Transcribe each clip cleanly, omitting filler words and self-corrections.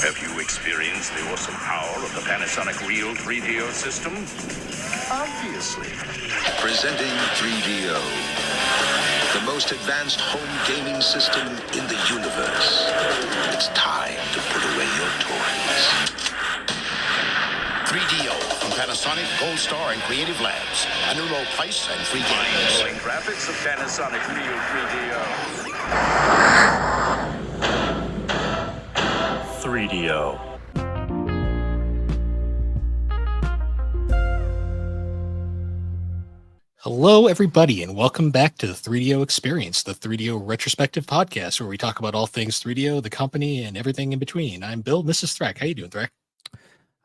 Have you experienced the awesome power of the Panasonic Real 3DO system? Obviously. Presenting 3DO, the most advanced home gaming system in the universe. It's time to put away your toys. 3DO from Panasonic, Gold Star, and Creative Labs. A new low price and free games. Mind-blowing graphics of Panasonic Real 3DO. 3DO. Hello, everybody, and welcome back to the 3DO Experience, the 3DO retrospective podcast, where we talk about all things 3DO, the company, and everything in between. I'm Bill. This is Threk. How you doing, Threk?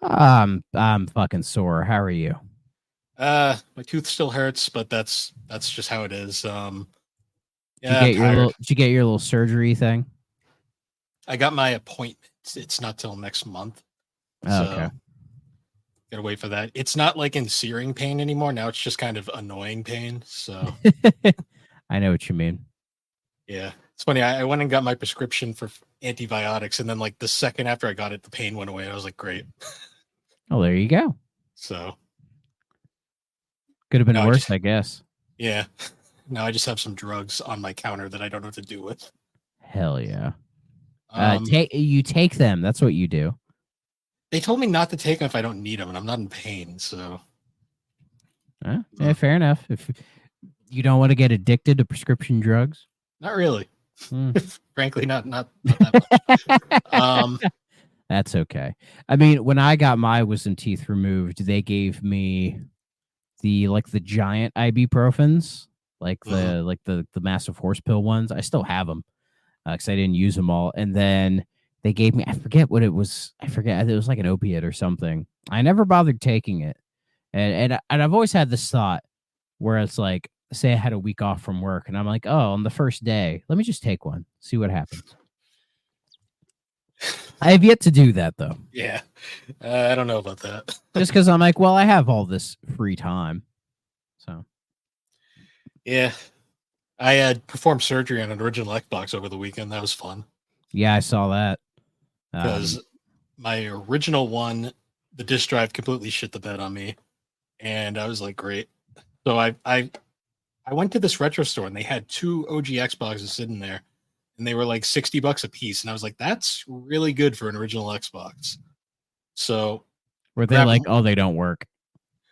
I'm fucking sore. How are you? My tooth still hurts, but that's just how it is. Did you get your little surgery thing? I got my appointment. It's not till next month. Oh, okay. Gotta wait for that. It's not like in searing pain anymore. Now it's just kind of annoying pain. So I know what you mean. Yeah. It's funny. I went and got my prescription for antibiotics, and then like the second after I got it, the pain went away. I was like, great. Oh, there you go. So could have been worse, I guess. Yeah. Now I just have some drugs on my counter that I don't know what to do with. Hell yeah. You take them. That's what you do. They told me not to take them if I don't need them, and I'm not in pain. So, yeah, fair enough. If you don't want to get addicted to prescription drugs, not really. Frankly, not that much. That's okay. I mean, when I got my wisdom teeth removed, they gave me the giant ibuprofens, the massive horse pill ones. I still have them because I didn't use them all. And then they gave me, I forget what it was. I forget. It was like an opiate or something. I never bothered taking it. And I've always had this thought where it's like, say I had a week off from work and I'm like, oh, on the first day, let me just take one, see what happens. I have yet to do that, though. Yeah. I don't know about that. Just because I'm like, well, I have all this free time. So. Yeah. I had performed surgery on an original Xbox over the weekend. That was fun. Yeah, I saw that. Because my original one, the disk drive completely shit the bed on me. And I was like, great. So I went to this retro store and they had two OG Xboxes sitting there. And they were like $60 a piece. And I was like, that's really good for an original Xbox. So were they like, oh, they don't work?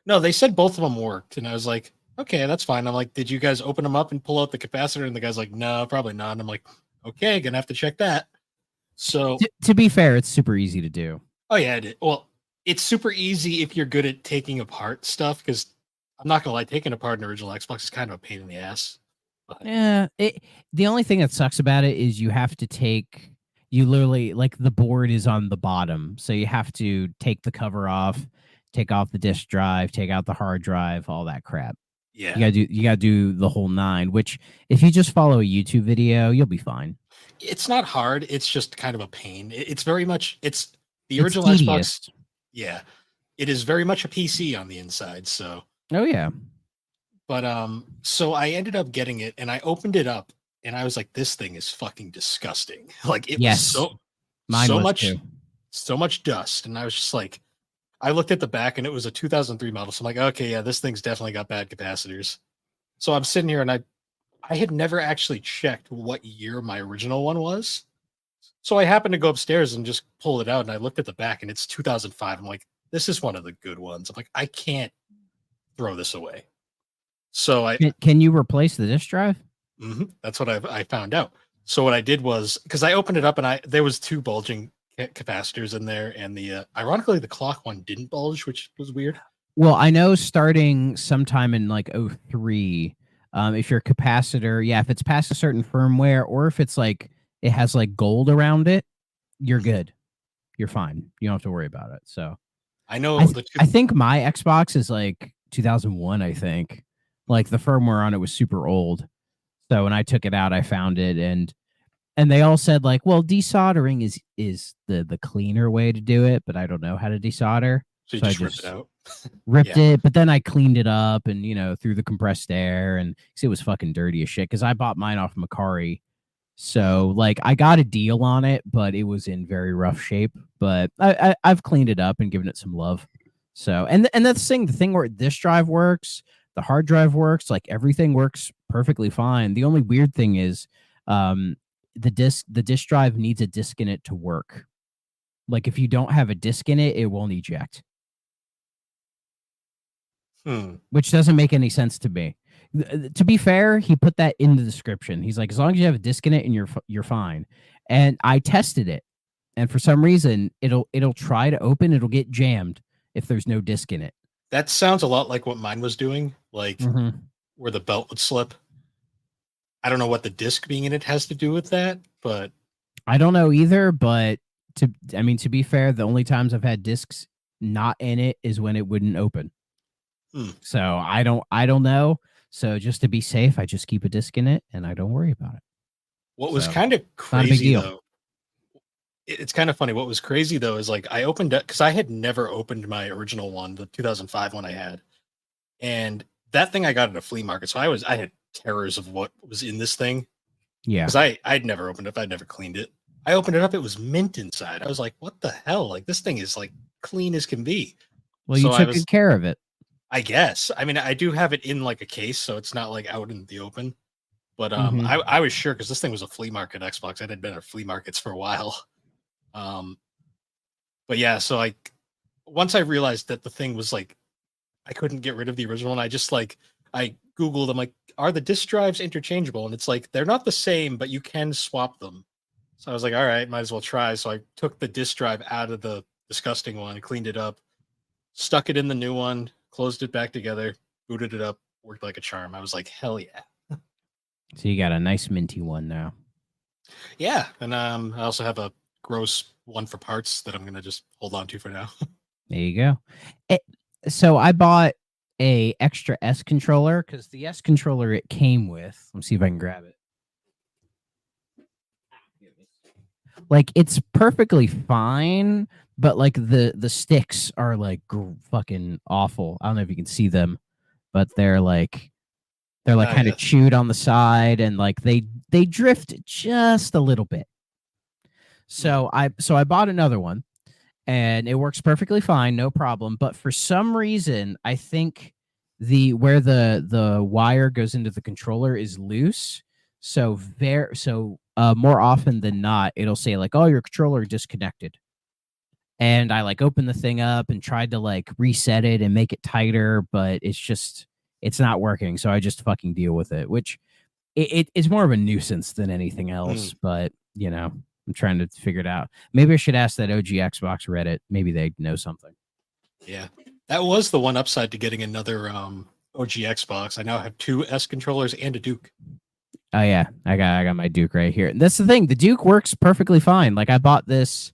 No, they said both of them worked. And I was like, okay, that's fine. I'm like, did you guys open them up and pull out the capacitor? And the guy's like, no, probably not. And I'm like, okay, gonna have to check that. So to be fair, it's super easy to do. Oh, yeah. Well, it's super easy if you're good at taking apart stuff, because I'm not gonna lie, taking apart an original Xbox is kind of a pain in the ass. But yeah, the only thing that sucks about it is you literally, like, the board is on the bottom, so you have to take the cover off, take off the disk drive, take out the hard drive, all that crap. Yeah, you gotta do the whole nine. Which, if you just follow a YouTube video, you'll be fine. It's not hard. It's just kind of a pain. It's very much the original Xbox. Yeah, it is very much a PC on the inside. So. Oh yeah. But so I ended up getting it, and I opened it up, and I was like, "This thing is fucking disgusting." Like it was so much dust, and I was just like, I looked at the back, and it was a 2003 model. So I'm like, okay, yeah, this thing's definitely got bad capacitors. So I'm sitting here, and I had never actually checked what year my original one was. So I happened to go upstairs and just pull it out, and I looked at the back, and it's 2005. I'm like, this is one of the good ones. I'm like, I can't throw this away. So can you replace the disk drive? That's what I found out. So what I did was, because I opened it up and there was two bulging capacitors in there, and ironically the clock one didn't bulge, which was weird. Well, I know starting sometime in like 03, if your capacitor, if it's past a certain firmware, or if it's like it has like gold around it, you're good. You're fine. You don't have to worry about it. So I know I think my Xbox is like 2001, I think. Like the firmware on it was super old. So when I took it out, I found it, and they all said like, well, desoldering is the cleaner way to do it, but I don't know how to desolder. So I just ripped it out. Ripped it, but then I cleaned it up and, through the compressed air, and it was fucking dirty as shit, because I bought mine off Macari So like I got a deal on it, but it was in very rough shape. But I've cleaned it up and given it some love. So and that's the thing where this drive works, the hard drive works, like everything works perfectly fine. The only weird thing is the disk drive needs a disk in it to work. Like if you don't have a disk in it, it won't eject. Which doesn't make any sense to me. To be fair, he put that in the description. He's like, as long as you have a disk in it and you're fine. And I tested it, and for some reason, it'll try to open. It'll get jammed if there's no disk in it. That sounds a lot like what mine was doing, like where the belt would slip. I don't know what the disc being in it has to do with that, but I don't know either. But to be fair, the only times I've had discs not in it is when it wouldn't open. So I don't know. So just to be safe, I just keep a disc in it and I don't worry about it. What was kind of crazy, not a big deal. though, it's kind of funny. What was crazy though is like I opened it because I had never opened my original one, the 2005 one I had, and that thing I got at a flea market. So I had terrors of what was in this thing. Yeah, because I'd never opened it. I'd never cleaned it. I opened it up. It was mint inside. I was like, what the hell? Like this thing is like clean as can be. Well, you took good care of it. I guess. I mean, I do have it in like a case, so it's not like out in the open. But I was sure because this thing was a flea market Xbox. I had been at flea markets for a while. But yeah, so like once I realized that the thing was like I couldn't get rid of the original, and I just like I Googled, I'm like, are the disk drives interchangeable? And it's like they're not the same, but you can swap them. So I was like, all right, might as well try. So I took the disk drive out of the disgusting one, cleaned it up, stuck it in the new one, closed it back together, booted it up, worked like a charm. I was like, hell yeah. So you got a nice minty one now. Yeah. And I also have a gross one for parts that I'm going to just hold on to for now. There you go. So I bought a extra S controller because the S controller it came with, let me see if I can grab it. Like it's perfectly fine, but like the sticks are like fucking awful. I don't know if you can see them, but they're like kind of chewed on the side and like they drift just a little bit. So I bought another one and it works perfectly fine, no problem. But for some reason, I think where the wire goes into the controller is loose. So more often than not, it'll say like, "Oh, your controller disconnected." And I like opened the thing up and tried to like reset it and make it tighter, but it's not working. So I just fucking deal with it, which it's more of a nuisance than anything else. But you know, I'm trying to figure it out. Maybe I should ask that OG Xbox Reddit. Maybe they know something. Yeah, that was the one upside to getting another OG Xbox. I now have 2 S controllers and a Duke. Oh yeah, I got my Duke right here. And that's the thing. The Duke works perfectly fine. Like I bought this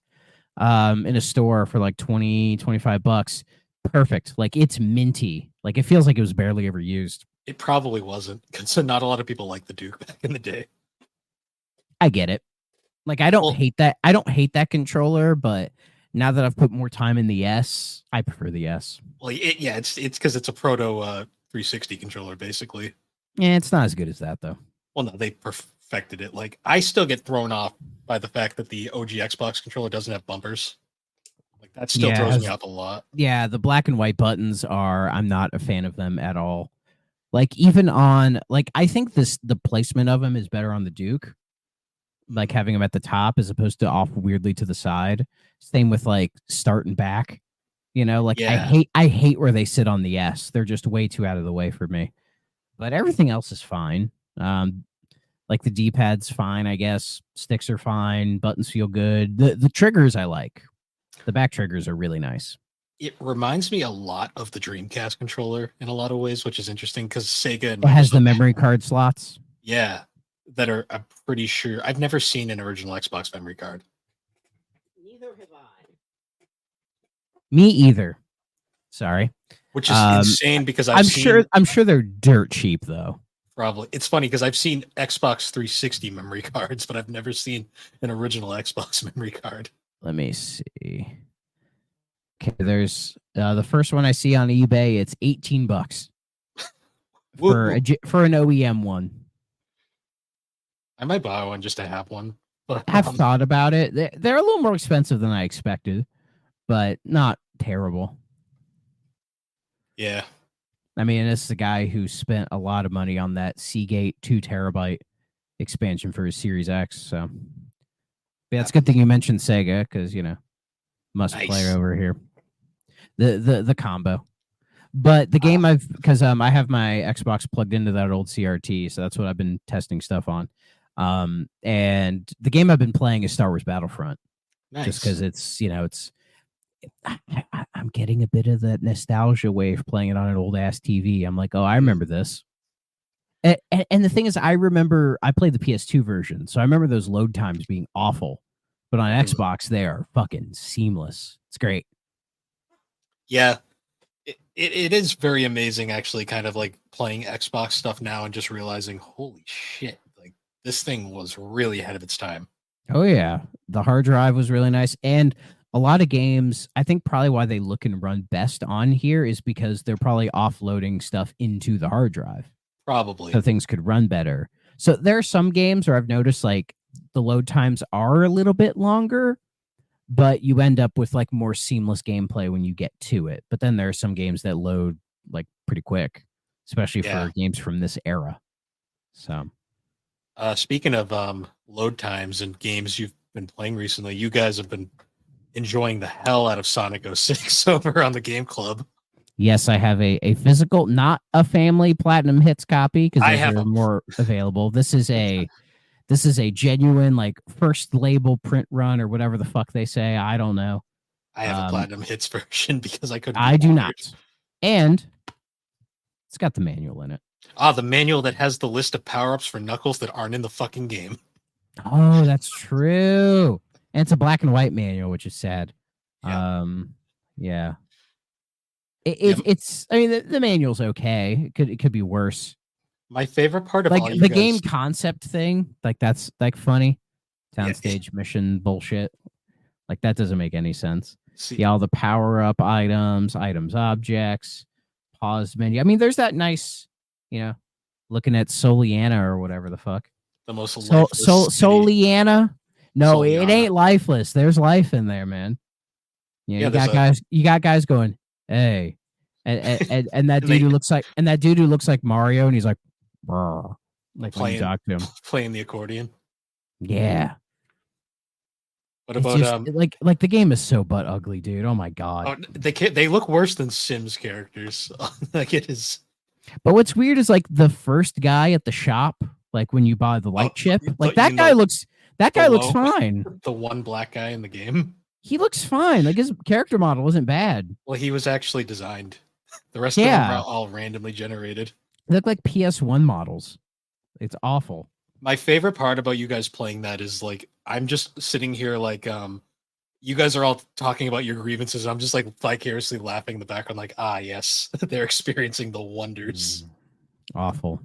in a store for like $20-25. Perfect. Like it's minty. Like it feels like it was barely ever used. It probably wasn't because not a lot of people liked the Duke back in the day. I get it. Like I don't hate that. I don't hate that controller, but now that I've put more time in the S, I prefer the S. Well, it's because it's a proto 360 controller, basically. Yeah, it's not as good as that though. Well, no, they perfected it. Like I still get thrown off by the fact that the OG Xbox controller doesn't have bumpers. Like that still throws me off a lot. Yeah, the black and white buttons I'm not a fan of them at all. Like even on I think the placement of them is better on the Duke. Like having them at the top as opposed to off weirdly to the side. Same with like start and back. You know, like I hate where they sit on the S. They're just way too out of the way for me. But everything else is fine. Like the D-pad's fine, I guess. Sticks are fine. Buttons feel good. The triggers I like. The back triggers are really nice. It reminds me a lot of the Dreamcast controller in a lot of ways, which is interesting because Sega and it has the memory card slots. Yeah, that are, I'm pretty sure. I've never seen an original Xbox memory card. Neither have I. Me either. Sorry. Which is insane because I'm sure they're dirt cheap though. Probably. It's funny because I've seen Xbox 360 memory cards, but I've never seen an original Xbox memory card. Let me see. Okay, there's the first one I see on eBay. It's $18 for an OEM one. I might buy one just to have one. But I've thought about it. They're a little more expensive than I expected, but not terrible. yeah, I mean, this is a guy who spent a lot of money on that Seagate 2 terabyte expansion for his Series X. So, yeah, it's a good thing you mentioned Sega because must Nice. play over here. The combo, but the game I have my Xbox plugged into that old CRT, so that's what I've been testing stuff on. And the game I've been playing is Star Wars Battlefront, nice. just because I'm getting a bit of that nostalgia wave playing it on an old ass TV. I'm like, oh, I remember this. And the thing is, I played the PS2 version, so I remember those load times being awful. But on Xbox, they are fucking seamless. It's great. Yeah, it is very amazing, actually, kind of like playing Xbox stuff now and just realizing, holy shit, like this thing was really ahead of its time. Oh, yeah. The hard drive was really nice. And a lot of games, I think probably why they look and run best on here is because they're probably offloading stuff into the hard drive. Probably. So things could run better. So there are some games where I've noticed like the load times are a little bit longer, but you end up with like more seamless gameplay when you get to it. But then there are some games that load like pretty quick, especially for games from this era. So speaking of load times and games you've been playing recently, you guys have been enjoying the hell out of Sonic 06 over on the Game Club. Yes, I have a physical, not a family Platinum Hits copy because I have more available. This is a genuine like first label print run or whatever the fuck they say. I don't know. I have a Platinum Hits version because I couldn't. I do not. And it's got the manual in it. The manual that has the list of power-ups for Knuckles that aren't in the fucking game. Oh, that's true. And it's a black and white manual, which is sad. Yeah. It's. I mean, the manual's okay. It could be worse. My favorite part of like all the you guys... game concept thing, like that's like funny. Soundstage mission bullshit. Like that doesn't make any sense. See, all the power-up items, objects, pause menu. I mean, there's that nice, looking at Soliana or whatever the fuck. The most lifeless Soliana. No, Soliana. It ain't lifeless. There's life in there, man. You got guys going, hey, and that dude who looks like Mario, and he's like, brr, like when you talk to him, playing the accordion. Yeah. What about just, like the game is so butt ugly, dude? Oh my god. They look worse than Sims characters. Like it is. But what's weird is like the first guy at the shop, like when you buy the light chip, like that guy looks fine. The one black guy in the game. He looks fine. Like his character model isn't bad. Well, he was actually designed. The rest of them are all randomly generated. They look like PS1 models. It's awful. My favorite part about you guys playing that is like I'm just sitting here like you guys are all talking about your grievances. I'm just like vicariously laughing in the background, like, yes, they're experiencing the wonders. Awful.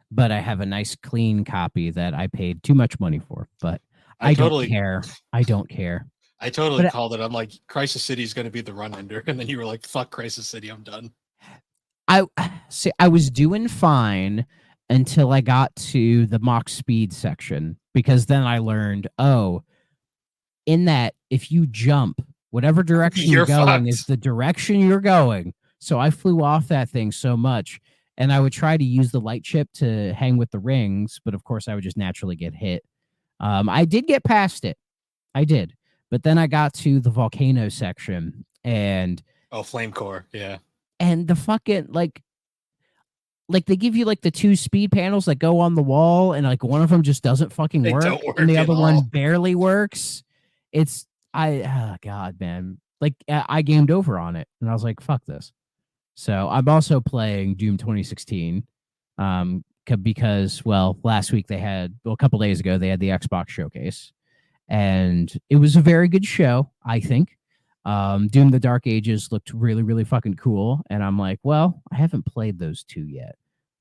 But I have a nice clean copy that I paid too much money for. But I don't care. I don't care. I totally called it. I'm like, Crisis City is going to be the run ender. And then you were like, fuck Crisis City, I'm done. I was doing fine until I got to the Mach Speed section, because then I learned, in that if you jump, whatever direction you're going is the direction you're going. So I flew off that thing so much, and I would try to use the light chip to hang with the rings, but of course I would just naturally get hit. I did get past it. I did. But then I got to the volcano section and Flame Core, yeah. And the fucking like they give you like the 2 speed panels that go on the wall, and like one of them just doesn't fucking work, and the other one barely works. It's God, man. Like I gamed over on it, and I was like, fuck this. So I'm also playing Doom 2016. Because last week a couple days ago they had the Xbox showcase, and it was a very good show, I think. Doom the Dark Ages looked really, really fucking cool, and I'm like, I haven't played those 2 yet.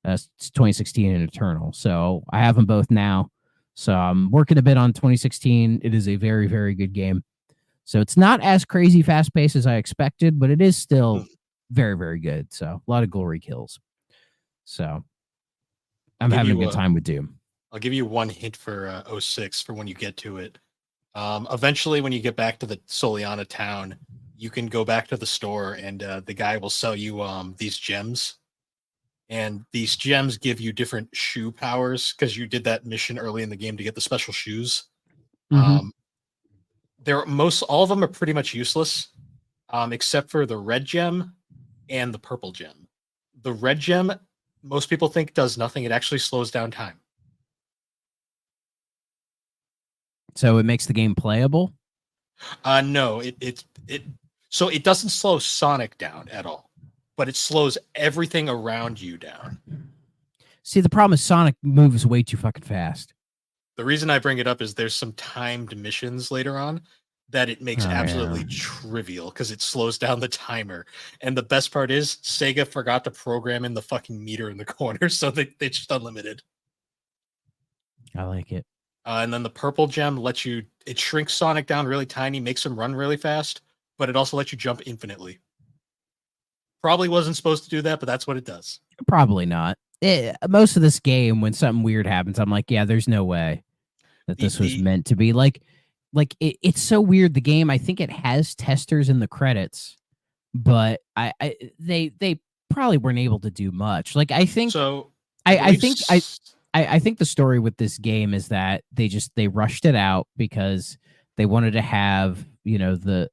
It's 2016 and Eternal, so I have them both now. So I'm working a bit on 2016. It is a very, very good game. So it's not as crazy fast-paced as I expected, but it is still very, very good. So a lot of glory kills. So I'm having a good time with Doom. I'll give you one hint for 06 for when you get to it. Eventually, when you get back to the Soliana town, you can go back to the store and the guy will sell you these gems. And these gems give you different shoe powers because you did that mission early in the game to get the special shoes. Mhm. All of them are pretty much useless, except for the red gem and the purple gem. The red gem, most people think does nothing. It actually slows down time. So it makes the game playable. No, so it doesn't slow Sonic down at all, but it slows everything around you down. See, the problem is Sonic moves way too fucking fast. The reason I bring it up is there's some timed missions later on that it makes absolutely trivial because it slows down the timer. And the best part is Sega forgot to program in the fucking meter in the corner, so they just unlimited. I like it. And then the purple gem it shrinks Sonic down really tiny, makes him run really fast, but it also lets you jump infinitely. Probably wasn't supposed to do that, but that's what it does. Probably not. Most of this game, when something weird happens, I'm like, yeah, there's no way that this was meant to be. It's so weird. The game, I think it has testers in the credits, but they probably weren't able to do much. Like, I think so. I think the story with this game is that they rushed it out because they wanted to have, the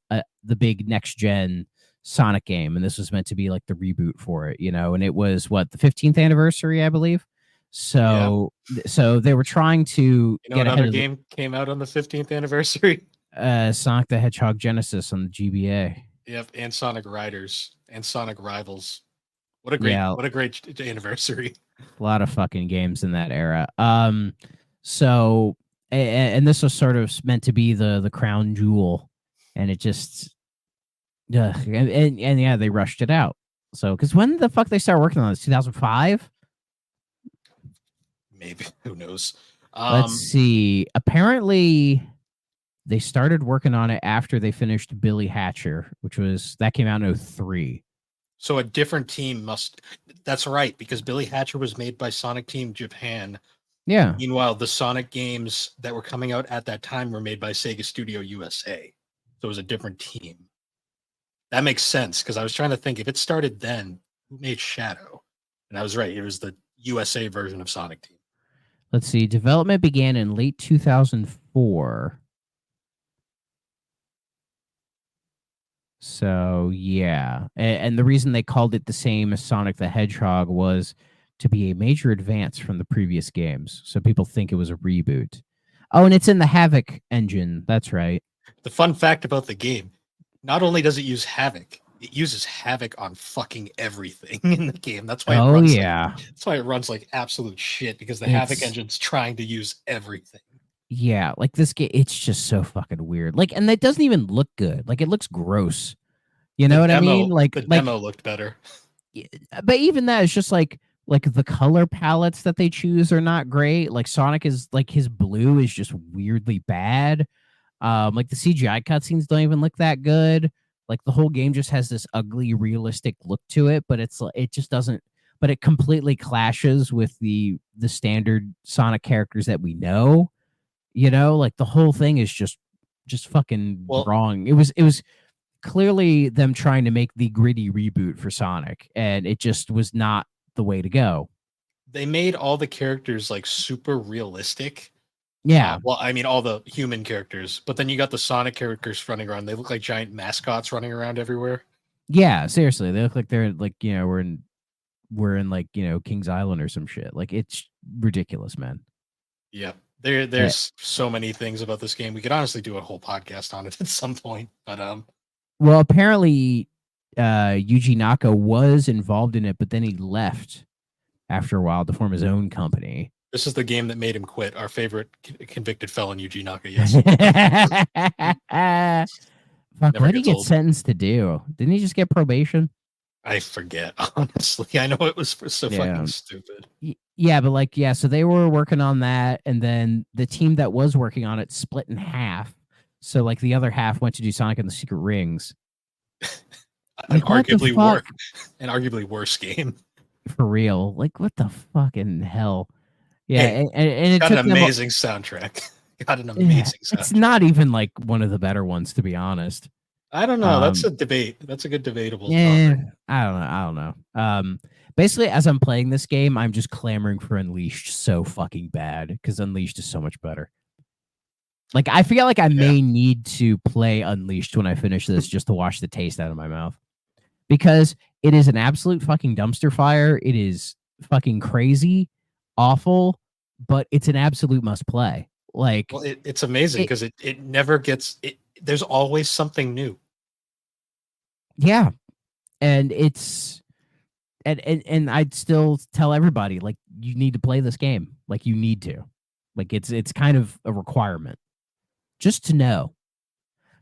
big next gen Sonic game, and this was meant to be like the reboot for it, and it was the 15th anniversary, I believe. So they were trying to get another game came out on the 15th anniversary. Sonic the Hedgehog Genesis on the GBA. Yep, and Sonic Riders and Sonic Rivals. What a great anniversary. A lot of fucking games in that era. So and this was sort of meant to be the crown jewel, and it just and yeah, they rushed it out. So because when the fuck they started working on this? 2005? Maybe, who knows? Let's see. Apparently they started working on it after they finished Billy Hatcher, that came out in 2003. So a different team that's right, because Billy Hatcher was made by Sonic Team Japan. Yeah. Meanwhile, the Sonic games that were coming out at that time were made by Sega Studio USA. So it was a different team. That makes sense, because I was trying to think, if it started then, who made Shadow? And I was right. It was the USA version of Sonic Team. Let's see. Development began in late 2004. So, yeah. And the reason they called it the same as Sonic the Hedgehog was to be a major advance from the previous games. So people think it was a reboot. Oh, and it's in the Havoc engine. That's right. The fun fact about the game, not only does it use Havoc, it uses Havoc on fucking everything in the game. That's why that's why it runs like absolute shit, because the Havoc engine's trying to use everything. Yeah, like this game, it's just so fucking weird. Like, and it doesn't even look good. Like, it looks gross. You know what I mean? Like the demo looked better. But even that is just like the color palettes that they choose are not great. Like Sonic is like, his blue is just weirdly bad. Like the CGI cutscenes don't even look that good. Like the whole game just has this ugly, realistic look to it, but it just doesn't. But it completely clashes with the standard Sonic characters that we know. Like the whole thing is just fucking wrong. It was clearly them trying to make the gritty reboot for Sonic, and it just was not the way to go. They made all the characters like super realistic. Yeah. Well, I mean, all the human characters, but then you got the Sonic characters running around. They look like giant mascots running around everywhere. Yeah, seriously. They look like they're like, we're in like, King's Island or some shit. Like, it's ridiculous, man. Yeah. There's so many things about this game. We could honestly do a whole podcast on it at some point. But well, apparently Yuji Naka was involved in it, but then he left after a while to form his own company. This is the game that made him quit. Our favorite convicted felon, Yuji Naka. Yes. Fuck, what did he get sentenced to do? Didn't he just get probation? I forget, honestly. I know it was so fucking stupid. Yeah, but so they were working on that, and then the team that was working on it split in half. So like the other half went to do Sonic and the Secret Rings. An arguably worse game. For real. Like, what the fucking hell? Yeah, Hey, and it got took an them a- amazing soundtrack. Got an yeah, amazing it's soundtrack. not even like one of the better ones, to be honest. I don't know. That's Um, a debate. That's a good debatable Yeah, topic. I don't know. Basically, as I'm playing this game, I'm just clamoring for Unleashed so fucking bad because Unleashed is so much better. Like, I feel like I may need to play Unleashed when I finish this just to wash the taste out of my mouth because it is an absolute fucking dumpster fire. It is fucking crazy, awful, but it's an absolute must play. Like, Well, it's amazing it- because it never gets it. There's always something new. yeah, and it's and I'd still tell everybody like you need to play this game. Like you need to. Like it's kind of a requirement just to know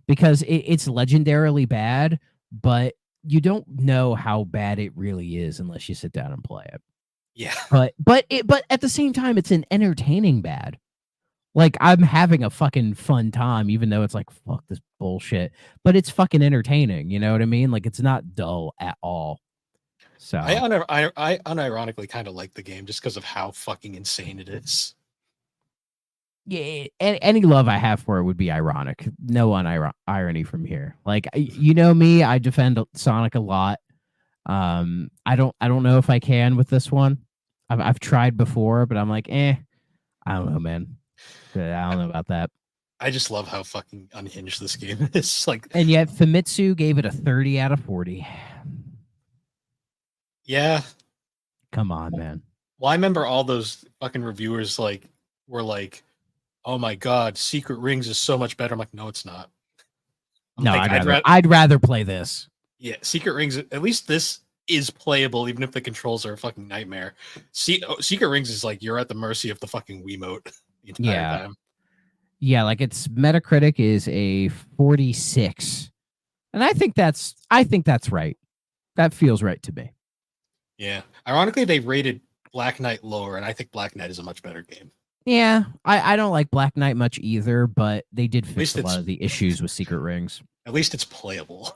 because it's legendarily bad, but you don't know how bad it really is unless you sit down and play it. Yeah. But at the same time, it's an entertaining bad. Like I'm having a fucking fun time, even though it's like fuck this bullshit. But it's fucking entertaining. You know what I mean? Like it's not dull at all. So I unironically kind of like the game just because of how fucking insane it is. yeah, any love I have for it would be ironic. No irony from here. Like you know me, I defend Sonic a lot. I don't know if I can with this one. I've tried before, but I'm like, I don't know, man. I don't know about that. I just love how fucking unhinged this game is. Like, And yet Famitsu gave it a 30 out of 40. yeah. Come on, man. Well, I remember all those fucking reviewers were like, "Oh my god, Secret Rings is so much better." I'm like, no, it's not. No, I'd rather play this. Yeah, Secret Rings. At least this is playable, even if the controls are a fucking nightmare. Secret Rings is like you're at the mercy of the fucking Wiimote the entire time. Yeah, like its Metacritic is a 46. And I think that's right. That feels right to me. Yeah. Ironically, they rated Black Knight lower, and I think Black Knight is a much better game. Yeah, I don't like Black Knight much either, but they did fix least a lot it's- of the issues with Secret Rings. At least it's playable.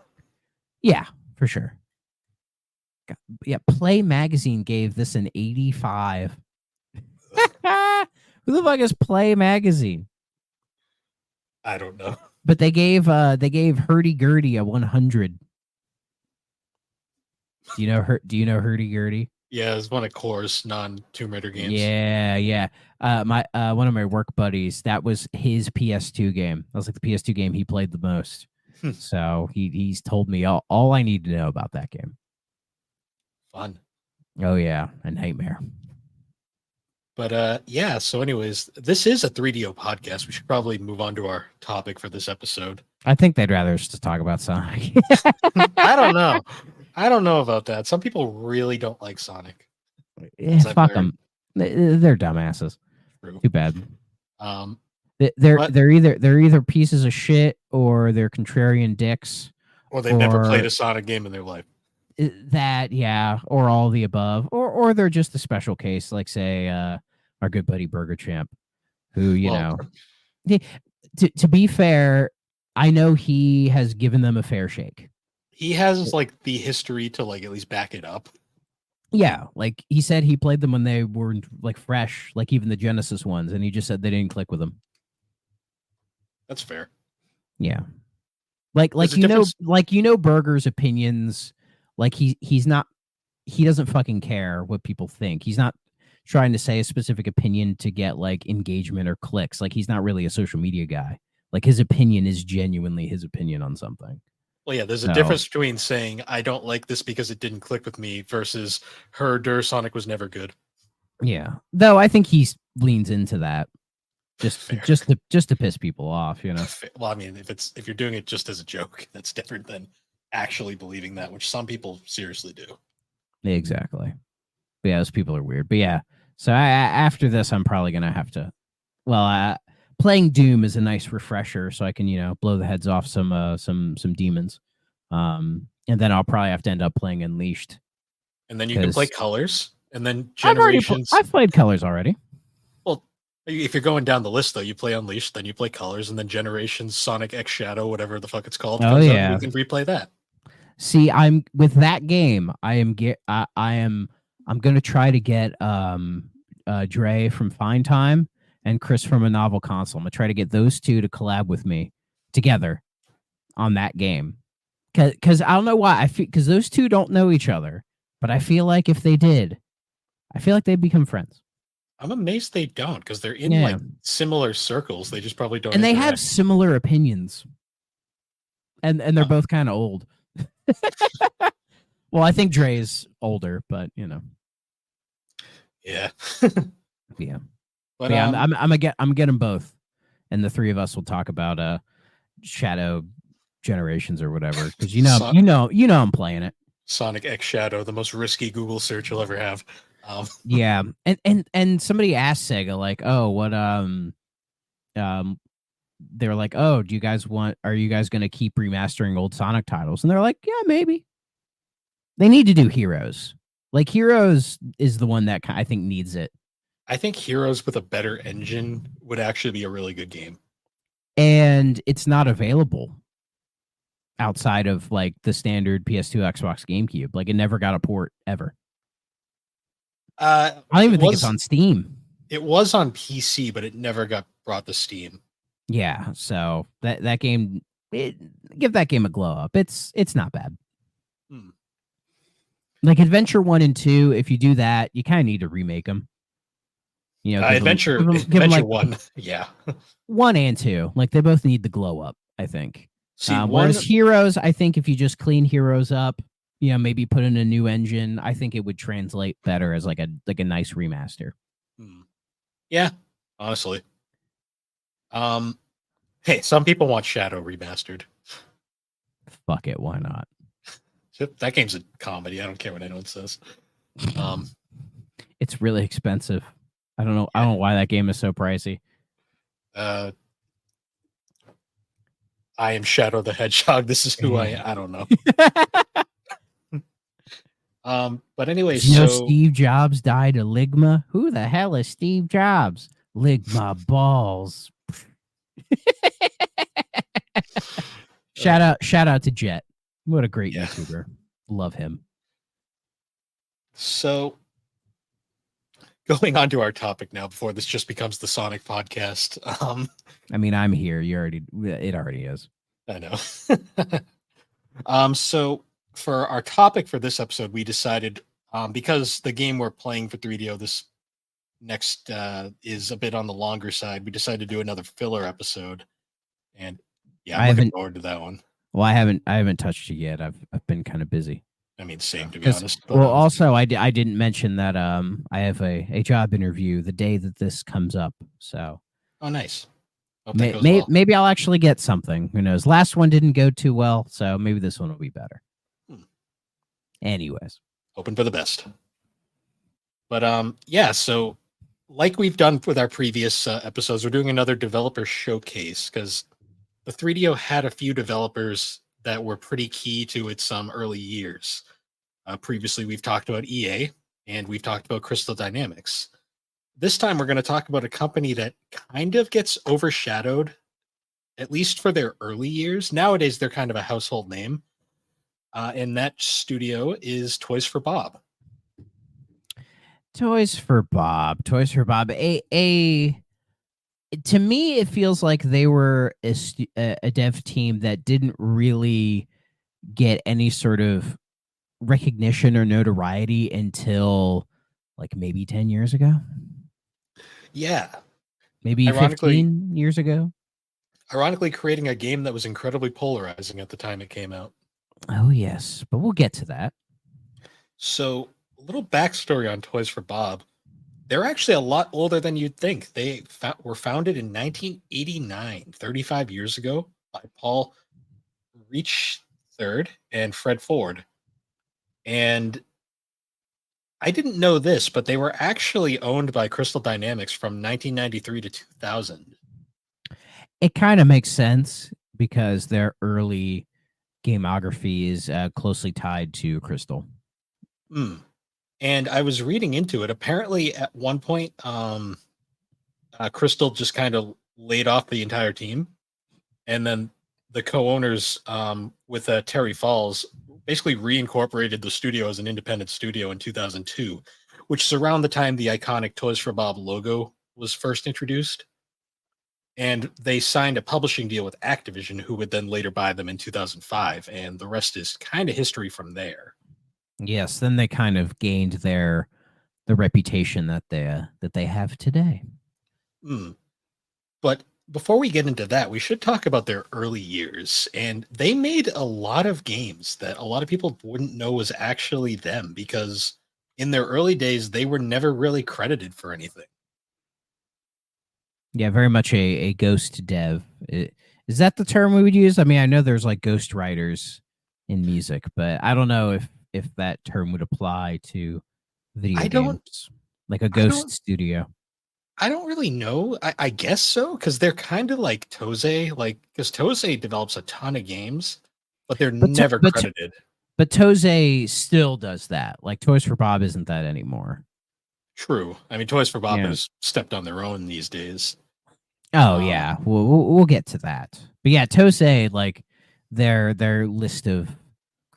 Yeah, for sure. Yeah, Play Magazine gave this an 85. Who the fuck is Play Magazine? I don't know. But they gave Hurdy Gurdy a 100. Do you know Hurdy Gurdy? Yeah, it's one of Core's non-Tomb Raider games. Yeah. My one of my work buddies, that was his PS2 game. That was like the PS2 game he played the most. So he's told me all I need to know about that game. Fun. Oh yeah, a nightmare. But yeah, so anyways, this is a 3DO podcast. We should probably move on to our topic for this episode. I think they'd rather us just talk about Sonic. I don't know. I don't know about that. Some people really don't like Sonic. I've Fuck heard. them. They're dumbasses. True. Too bad. But- They're either pieces of shit or they're contrarian dicks. Or they've never Or- played a Sonic game in their life. That yeah, or all the above, or they're just a special case, like say our good buddy Burger Champ, who Well, to be fair, I know he has given them a fair shake. he has like the history to like at least back it up. Yeah, like he said he played them when they were like fresh, like even the Genesis ones, and he just said they didn't click with him. That's fair. Yeah, like There's a you difference- know Burger's opinions. Like he doesn't fucking care what people think. He's not trying to say a specific opinion to get like engagement or clicks. Like he's not really a social media guy. Like his opinion is genuinely his opinion on something. Well, yeah, there's a No. difference between saying I don't like this because it didn't click with me versus Sonic was never good. Yeah. Though I think he leans into that Fair. just to piss people off, you know. Well, I mean, if you're doing it just as a joke, that's different than actually believing that, which some people seriously do. Exactly. But yeah, those people are weird. But yeah, so after this, I'm probably gonna have to. Well, playing Doom is a nice refresher, so I can blow the heads off some demons. And then I'll probably have to end up playing Unleashed. And then you can play 'Cause Colors, and then I've Generations. played Colors already. Well, if you're going down the list though, you play Unleashed, then you play Colors, and then Generations, Sonic X Shadow, whatever the fuck it's called. Oh, comes out, yeah. you can replay that. See, I'm with that game. I'm gonna try to get Dre from Fine Time and Chris from A Novel Console. I'm gonna try to get those two to collab with me together on that game. Because I don't know why. I feel because those two don't know each other, but I feel like if they did, I feel like they'd become friends. I'm amazed they don't, because they're in Yeah. like similar circles. They just probably don't. And they have interact. similar opinions. And they're Huh. both kind of old. Well, I think Dre's older, but you know. Yeah. Yeah. But Yeah, I'm gonna get them both. And the three of us will talk about Shadow Generations or whatever. Because you know I'm playing it. Sonic X Shadow, the most risky Google search you'll ever have. Yeah. And somebody asked Sega, like, oh, what they were like, oh, are you guys gonna keep remastering old Sonic titles? And they're like, yeah, maybe. They need to do Heroes. Like Heroes is the one that I think needs it. I think Heroes with a better engine would actually be a really good game. And it's not available outside of like the standard PS2, Xbox, GameCube. Like it never got a port ever. I don't even think it's on Steam. It was on PC, but it never got brought to Steam. Yeah, so that game, give that game a glow up. It's not bad. Like Adventure 1 and 2, if you do that, you kind of need to remake them. You know, Adventure 1, yeah. 1 and 2, like they both need the glow up, I think. See, whereas Heroes, I think if you just clean Heroes up, you know, maybe put in a new engine, I think it would translate better as like a nice remaster. Yeah, honestly. Hey, some people want Shadow remastered. Fuck it, why not? That game's a comedy. I don't care what anyone says. It's really expensive. I don't know why that game is so pricey. I am Shadow the Hedgehog. This is who I don't know. But anyway, Steve Jobs died of Ligma. Who the hell is Steve Jobs? Ligma balls. Shout out to Jet. What a great YouTuber. Love him. So going on to our topic now before this just becomes the Sonic podcast. I mean, I'm here. It already is. I know. So for our topic for this episode, we decided because the game we're playing for 3DO this next is a bit on the longer side, we decided to do another filler episode. And yeah, I'm looking forward to that one. Well, I haven't touched it yet. I've been kind of busy. I mean, same to be honest. But, well, also I didn't mention that I have a job interview the day that this comes up. So oh, nice. Maybe I'll actually get something. Who knows? Last one didn't go too well, so maybe this one will be better. Anyways, hoping for the best. But yeah. So like we've done with our previous episodes, we're doing another developer showcase because the 3DO had a few developers that were pretty key to its early years. Previously, we've talked about EA and we've talked about Crystal Dynamics. This time, we're going to talk about a company that kind of gets overshadowed, at least for their early years. Nowadays, they're kind of a household name. And that studio is Toys for Bob. Toys for Bob. To me, it feels like they were a dev team that didn't really get any sort of recognition or notoriety until like maybe 10 years ago. Yeah. Maybe 15 years ago. Ironically, creating a game that was incredibly polarizing at the time it came out. Oh, yes. But we'll get to that. So, a little backstory on Toys for Bob. They're actually a lot older than you'd think. They were founded in 1989, 35 years ago, by Paul Reich III and Fred Ford. And I didn't know this, but they were actually owned by Crystal Dynamics from 1993 to 2000. It kind of makes sense because their early gameography is closely tied to Crystal. And I was reading into it. Apparently, at one point, Crystal just kind of laid off the entire team. And then the co-owners with Terry Falls basically reincorporated the studio as an independent studio in 2002, which is around the time the iconic Toys for Bob logo was first introduced. And they signed a publishing deal with Activision, who would then later buy them in 2005. And the rest is kind of history from there. Yes, then they kind of gained the reputation that they have today. But before we get into that, we should talk about their early years. And they made a lot of games that a lot of people wouldn't know was actually them, because in their early days, they were never really credited for anything. Yeah, very much a ghost dev. Is that the term we would use? I mean, I know there's like ghost writers in music, but I don't know if that term would apply to video games, like a ghost studio. I don't really know. I guess so, because they're kind of like Toze, because Toze develops a ton of games, but they're never credited. But Toze still does that. Like Toys for Bob isn't that anymore. True. I mean, Toys for Bob has stepped on their own these days. Oh yeah, we'll get to that. But yeah, Toze, like their list of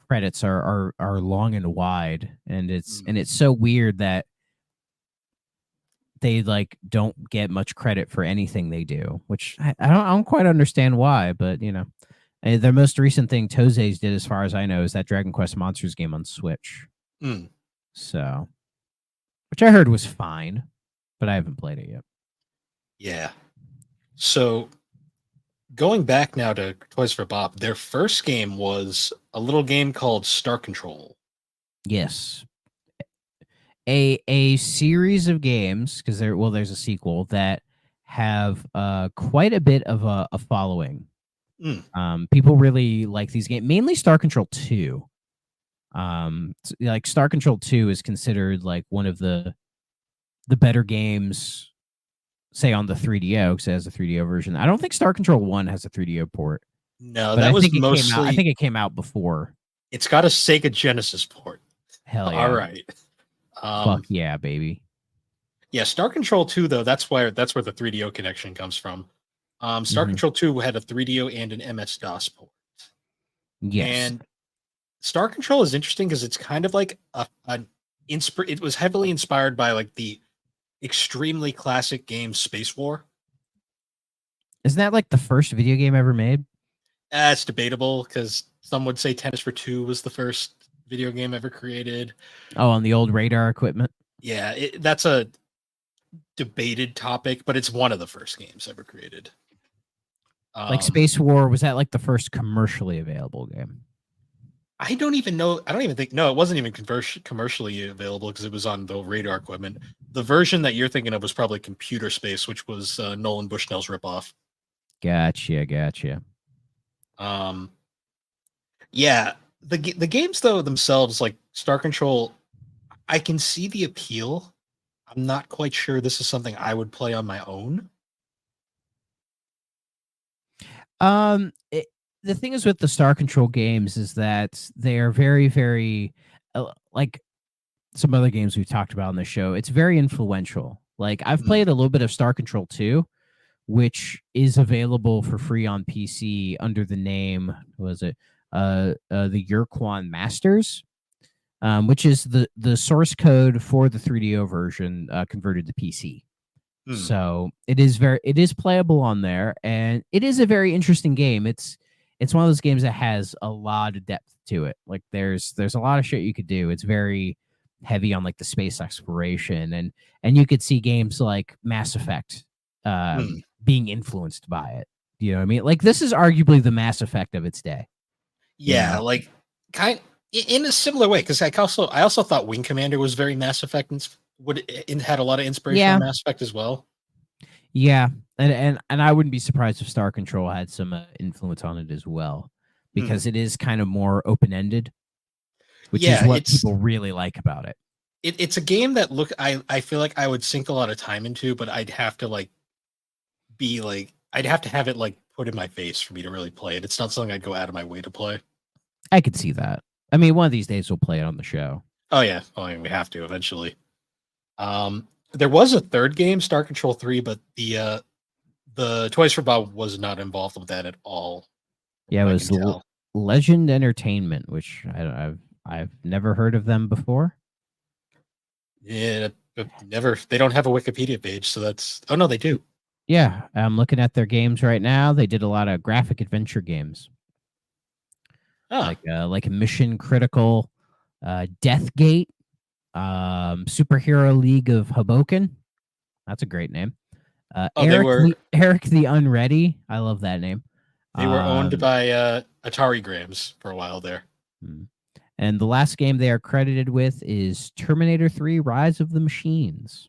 credits are long and wide, and it's so weird that they like don't get much credit for anything they do, which I don't quite understand why. But you know, their most recent thing Toze's did, as far as I know, is that Dragon Quest Monsters game on Switch. So, which I heard was fine, but I haven't played it yet. Yeah. So, going back now to Toys for Bob, their first game was a little game called Star Control. Yes. A series of games, because there's a sequel that have quite a bit of a following. People really like these games, mainly Star Control 2. Like Star Control 2 is considered like one of the better games, say on the 3DO, because it has a 3DO version. I don't think Star Control 1 has a 3DO port. No, that was mostly... I think it came out before. It's got a Sega Genesis port. Hell yeah. All right. Fuck yeah, baby. Yeah, Star Control 2, though, that's where the 3DO connection comes from. Star Control 2 had a 3DO and an MS-DOS port. Yes. And Star Control is interesting because it's kind of like it was heavily inspired by like the extremely classic game Space War. Isn't that like the first video game ever made? It's debatable, because some would say Tennis for Two was the first video game ever created. Oh, on the old Radar equipment? Yeah, that's a debated topic, but it's one of the first games ever created. Like Space War, was that like the first commercially available game? I don't even know. I don't even think. No, it wasn't even commercially available, because it was on the Radar equipment. The version that you're thinking of was probably Computer Space, which was Nolan Bushnell's ripoff. Gotcha. Yeah, the games though themselves, like Star Control, I can see the appeal. I'm not quite sure this is something I would play on my own. The thing is with the Star Control games is that they are very, very like some other games we've talked about on the show. It's very influential. Like I've played a little bit of Star Control 2, which is available for free on PC under the name, the Yurquan Masters, which is the source code for the 3DO version converted to PC. So it is playable on there, and it is a very interesting game. It's one of those games that has a lot of depth to it. Like there's a lot of shit you could do. It's very heavy on like the space exploration, and you could see games like Mass Effect being influenced by it. You know what I mean? Like this is arguably the Mass Effect of its day. Yeah, you know? Like kind in a similar way, because I also thought Wing Commander was very Mass Effect and had a lot of inspiration from Mass Effect as well. Yeah, and I wouldn't be surprised if Star Control had some influence on it as well, because it is kind of more open-ended, which is what people really like about it. It's a game that I feel like I would sink a lot of time into, but I'd have to I'd have to have it like put in my face for me to really play it. It's not something I'd go out of my way to play. I could see that. I mean, one of these days we'll play it on the show. Oh yeah, I mean, we have to eventually. There was a third game, Star Control 3, but the Toys for Bob was not involved with that at all. Yeah, it was Legend Entertainment, which I've never heard of them before. Yeah, but never. They don't have a Wikipedia page, so that's. Oh no, they do. Yeah, I'm looking at their games right now. They did a lot of graphic adventure games, Ah, like Mission Critical, Deathgate, Superhero League of Hoboken. That's a great name. Oh, they were Eric the Unready. I love that name. owned by Atari Grams for a while there. And the last game they are credited with is Terminator 3: Rise of the Machines.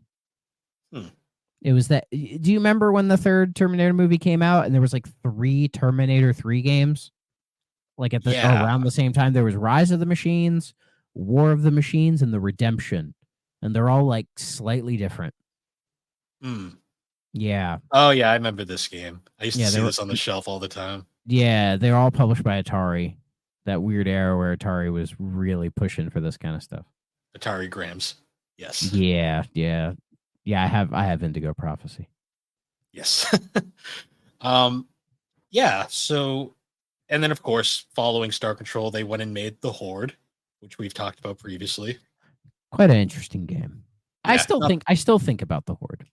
It was that. Do you remember when the third Terminator movie came out and there was like 3 Terminator 3 games? Like around the same time, there was Rise of the Machines, War of the Machines, and the Redemption, and they're all like slightly different. Yeah. Oh yeah, I remember this game. I used to see they were- this on the shelf all the time. Yeah, they're all published by Atari. That weird era where Atari was really pushing for this kind of stuff. Atari Grams. Yes. Yeah. I have Indigo Prophecy. Yes. Yeah. So, and then of course, following Star Control, they went and made the Horde, which we've talked about previously. Quite an interesting game. I Yeah, still think about the Horde.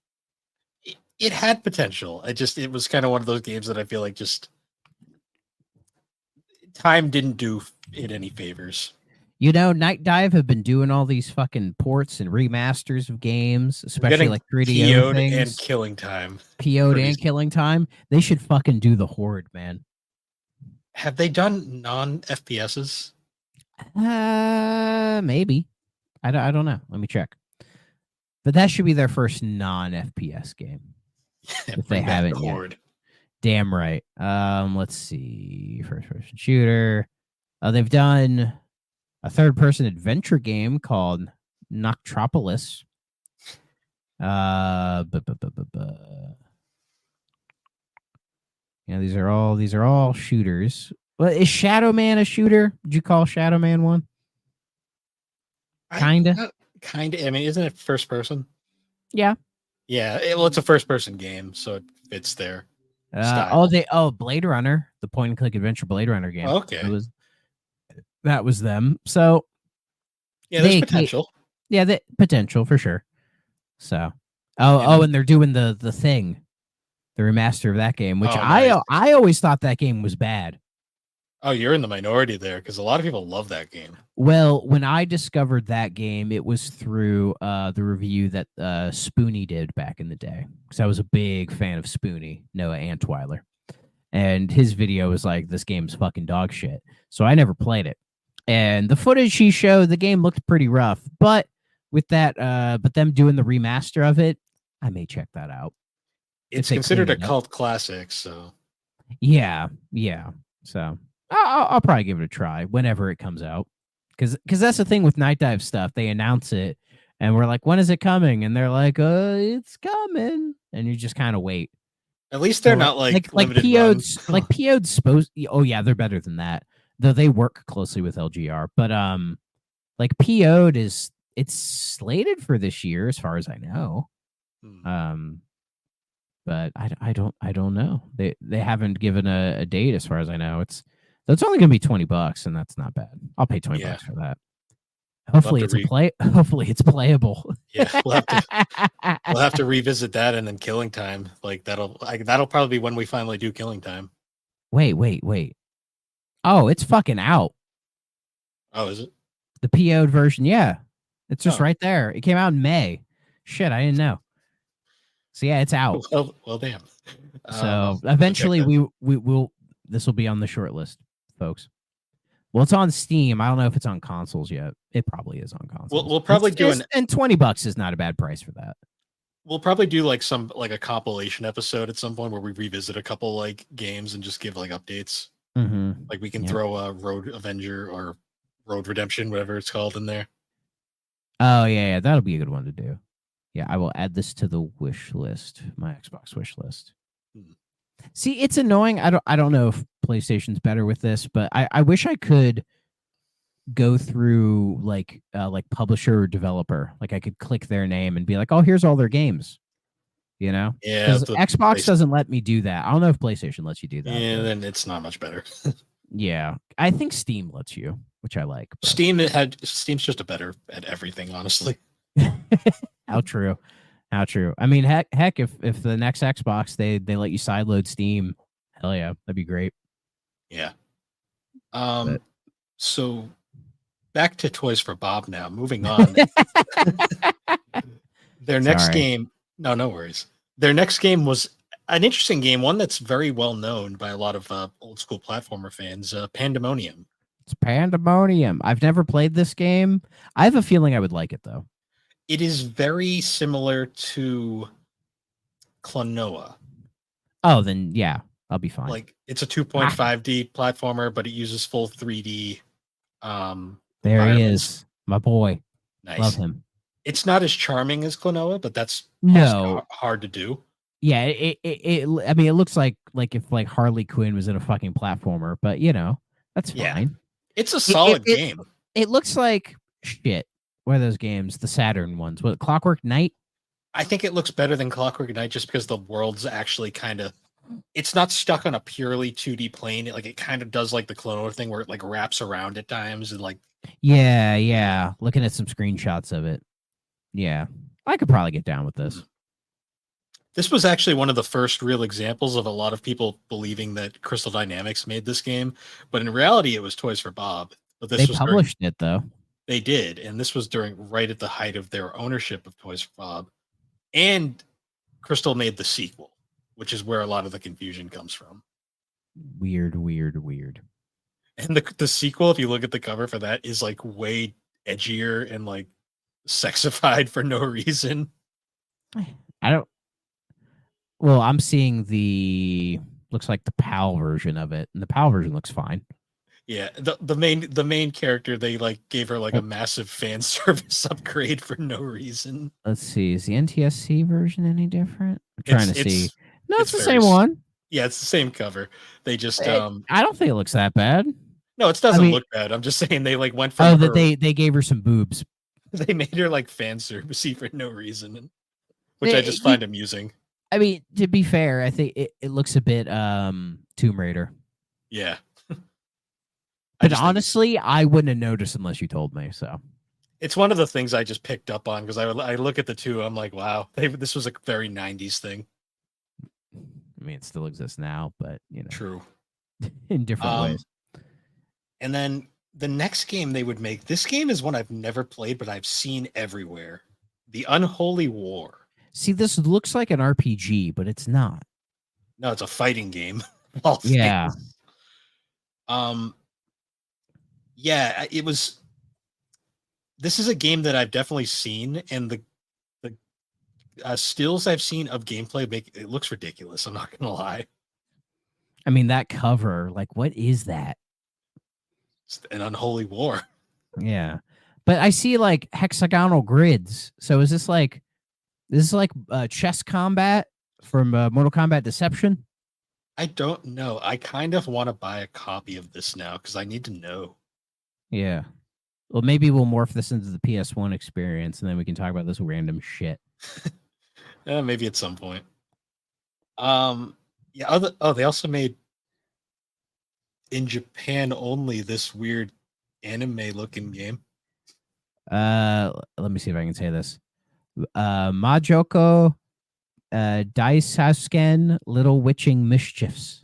it had potential. It was kind of one of those games that I feel like just time didn't do it any favors. You know, Night Dive have been doing all these fucking ports and remasters of games, especially like 3DO PO'd things. and Killing Time. PO'd and Killing Time. They should fucking do the Horde, man. Have they done non-FPSs? Maybe. I don't know. Let me check. But that should be their first non-FPS game. If they haven't yet. Horde. Damn right. Let's see. First person shooter. They've done a third person adventure game called Noctropolis. Yeah, these are all shooters. Well, is Shadow Man a shooter? Did you call Shadow Man one? Kinda. Kinda. I mean, isn't it first person? Yeah. Yeah. Well, it's a first person game, so it fits there. Blade Runner, the point and click adventure Blade Runner game. Okay. That was them. So yeah, there's potential. Yeah, potential for sure. So and they're doing the thing, the remaster of that game, which nice. I always thought that game was bad. Oh, you're in the minority there because a lot of people love that game. Well, when I discovered that game, it was through the review that Spoonie did back in the day. Because I was a big fan of Spoonie, Noah Antweiler. And his video was like, this game's fucking dog shit. So I never played it. And the footage he showed, the game looked pretty rough. But with that, but them doing the remaster of it, I may check that out. It's considered a cult classic, so. Yeah. So I'll probably give it a try whenever it comes out. Because that's the thing with Night Dive stuff. They announce it, and we're like, when is it coming? And they're like, it's coming. And you just kind of wait. At least they're not like PO'd, like PO'd supposed. Oh yeah, they're better than that. Though they work closely with LGR. But like PO'd it's slated for this year, as far as I know. But I don't know. They haven't given a date, as far as I know. It's only gonna be $20, and that's not bad. I'll pay $20 for that. Hopefully hopefully it's playable. Yeah, we'll have to revisit that, and then Killing Time. Like that'll probably be when we finally do Killing Time. Wait. Oh, it's fucking out. Oh, is it? The PO'd version, yeah. It's just right there. It came out in May. Shit, I didn't know. So yeah, it's out. Well, damn. So eventually we'll this will be on the short list, folks. Well, it's on Steam. I don't know if it's on consoles yet. It probably is on consoles. We'll probably and $20 is not a bad price for that. We'll probably do like a compilation episode at some point where we revisit a couple like games and just give like updates. Mm-hmm. Like we can throw a Road Avenger or Road Redemption, whatever it's called, in there. Oh yeah, that'll be a good one to do. Yeah, I will add this to the wish list, my Xbox wish list. See, it's annoying. I don't know if PlayStation's better with this, but I wish I could go through like publisher or developer. Like I could click their name and be like, oh, here's all their games. You know? Yeah. Because Xbox doesn't let me do that. I don't know if PlayStation lets you do that. Yeah, then it's not much better. Yeah. I think Steam lets you, which I like. But... Steam's just better at everything, honestly. How true. How true. I mean, heck, if the next Xbox they let you sideload Steam, hell yeah, that'd be great. Yeah. But- So back to Toys for Bob now. Moving on. Their next Sorry. game. No worries. Their next game was an interesting game, one that's very well known by a lot of old school platformer fans. Pandemonium. It's Pandemonium. I've never played this game. I have a feeling I would like it though. It is very similar to Klonoa. Oh, then yeah, I'll be fine. Like it's a 2.5D platformer, but it uses full 3D. There he environments. is, my boy. Nice. Love him. It's not as charming as Klonoa, but that's No. also hard to do. Yeah, I mean, it looks like if like Harley Quinn was in a fucking platformer, but you know, that's Yeah. fine. It's a solid it- game. It looks like shit. What are those games? The Saturn ones. What, Clockwork Knight? I think it looks better than Clockwork Knight just because the world's actually kind of, it's not stuck on a purely 2D plane. It kind of does like the Klonoa thing where it like wraps around at times and like, Yeah. Looking at some screenshots of it. Yeah. I could probably get down with this. this was actually one of the first real examples of a lot of people believing that Crystal Dynamics made this game, but in reality it was Toys for Bob. But this They was published it though. They did, and this was right at the height of their ownership of Toys for Bob. And Crystal made the sequel, which is where a lot of the confusion comes from. Weird. And the sequel, if you look at the cover for that, is like way edgier and like sexified for no reason. I don't. Well, I'm seeing looks like the PAL version of it, and the PAL version looks fine. Yeah, the main character, they like gave her like a massive fan service upgrade for no reason. Let's see. Is the NTSC version any different? I'm trying to see. No, it's the very same one. Yeah, it's the same cover. They just I don't think it looks that bad. no, it doesn't mean- look bad. I'm just saying they like went from Oh, her, that they gave her some boobs. they made her like fan servicey for no reason, which I just You- find amusing. I mean, to be fair, I think it looks a bit Tomb Raider. Yeah. But just think honestly, I wouldn't have noticed unless you told me. So it's one of the things I just picked up on because I look at the two, I'm like, wow, this was a very 90s thing. I mean, it still exists now, but you know, True. in different ways. And then the next game they would make, this game is one I've never played, but I've seen everywhere. The Unholy War. See, this looks like an RPG, but it's not. No, it's a fighting game. of all Yeah. things. Yeah, it was. This is a game that I've definitely seen, and the stills I've seen of gameplay it looks ridiculous. I'm not gonna lie. I mean, that cover, like, what is that? It's an unholy war. Yeah, but I see like hexagonal grids. So is this like chess combat from Mortal Kombat Deception? I don't know. I kind of want to buy a copy of this now because I need to know. Yeah. Well, maybe we'll morph this into the PS1 experience, and then we can talk about this random shit. Maybe at some point. Yeah. They also made in Japan only this weird anime looking game. Let me see if I can say this. Majoko Daisasken Little Witching Mischiefs.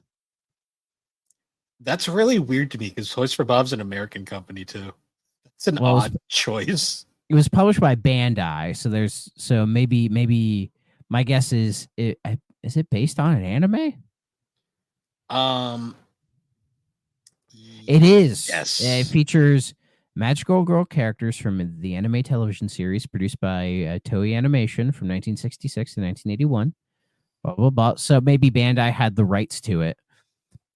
That's really weird to me because Toys for Bob's an American company too. It's an Well, odd choice. It was published by Bandai, so maybe my guess is it based on an anime? It is. Yes. It features magical girl characters from the anime television series produced by Toei Animation from 1966 to 1981. Blah, blah, blah. So maybe Bandai had the rights to it.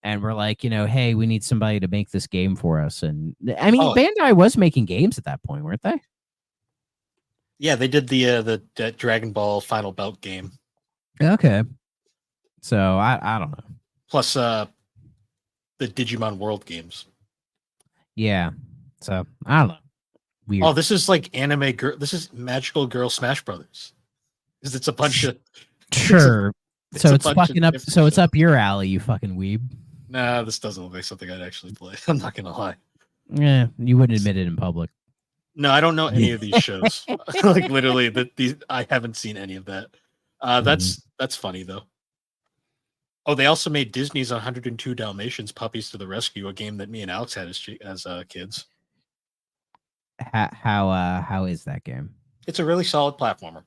And we're like, hey, we need somebody to make this game for us. And I mean, Bandai was making games at that point, weren't they? Yeah, they did the Dragon Ball Final Belt game. Okay. So I don't know. Plus the Digimon World games. Yeah. So I don't know. Weird. Oh, this is like anime girl. This is Magical Girl Smash Brothers. Because it's a bunch of sure. So a it's bunch of fucking up. different So it's stuff. up your alley, you fucking weeb. Nah, this doesn't look like something I'd actually play. I'm not gonna lie. Yeah, you wouldn't admit it in public. No, I don't know any of these shows. Like literally, these I haven't seen any of that. That's funny though. Oh, they also made Disney's 102 Dalmatians: Puppies to the Rescue, a game that me and Alex had as kids. How is that game? It's a really solid platformer.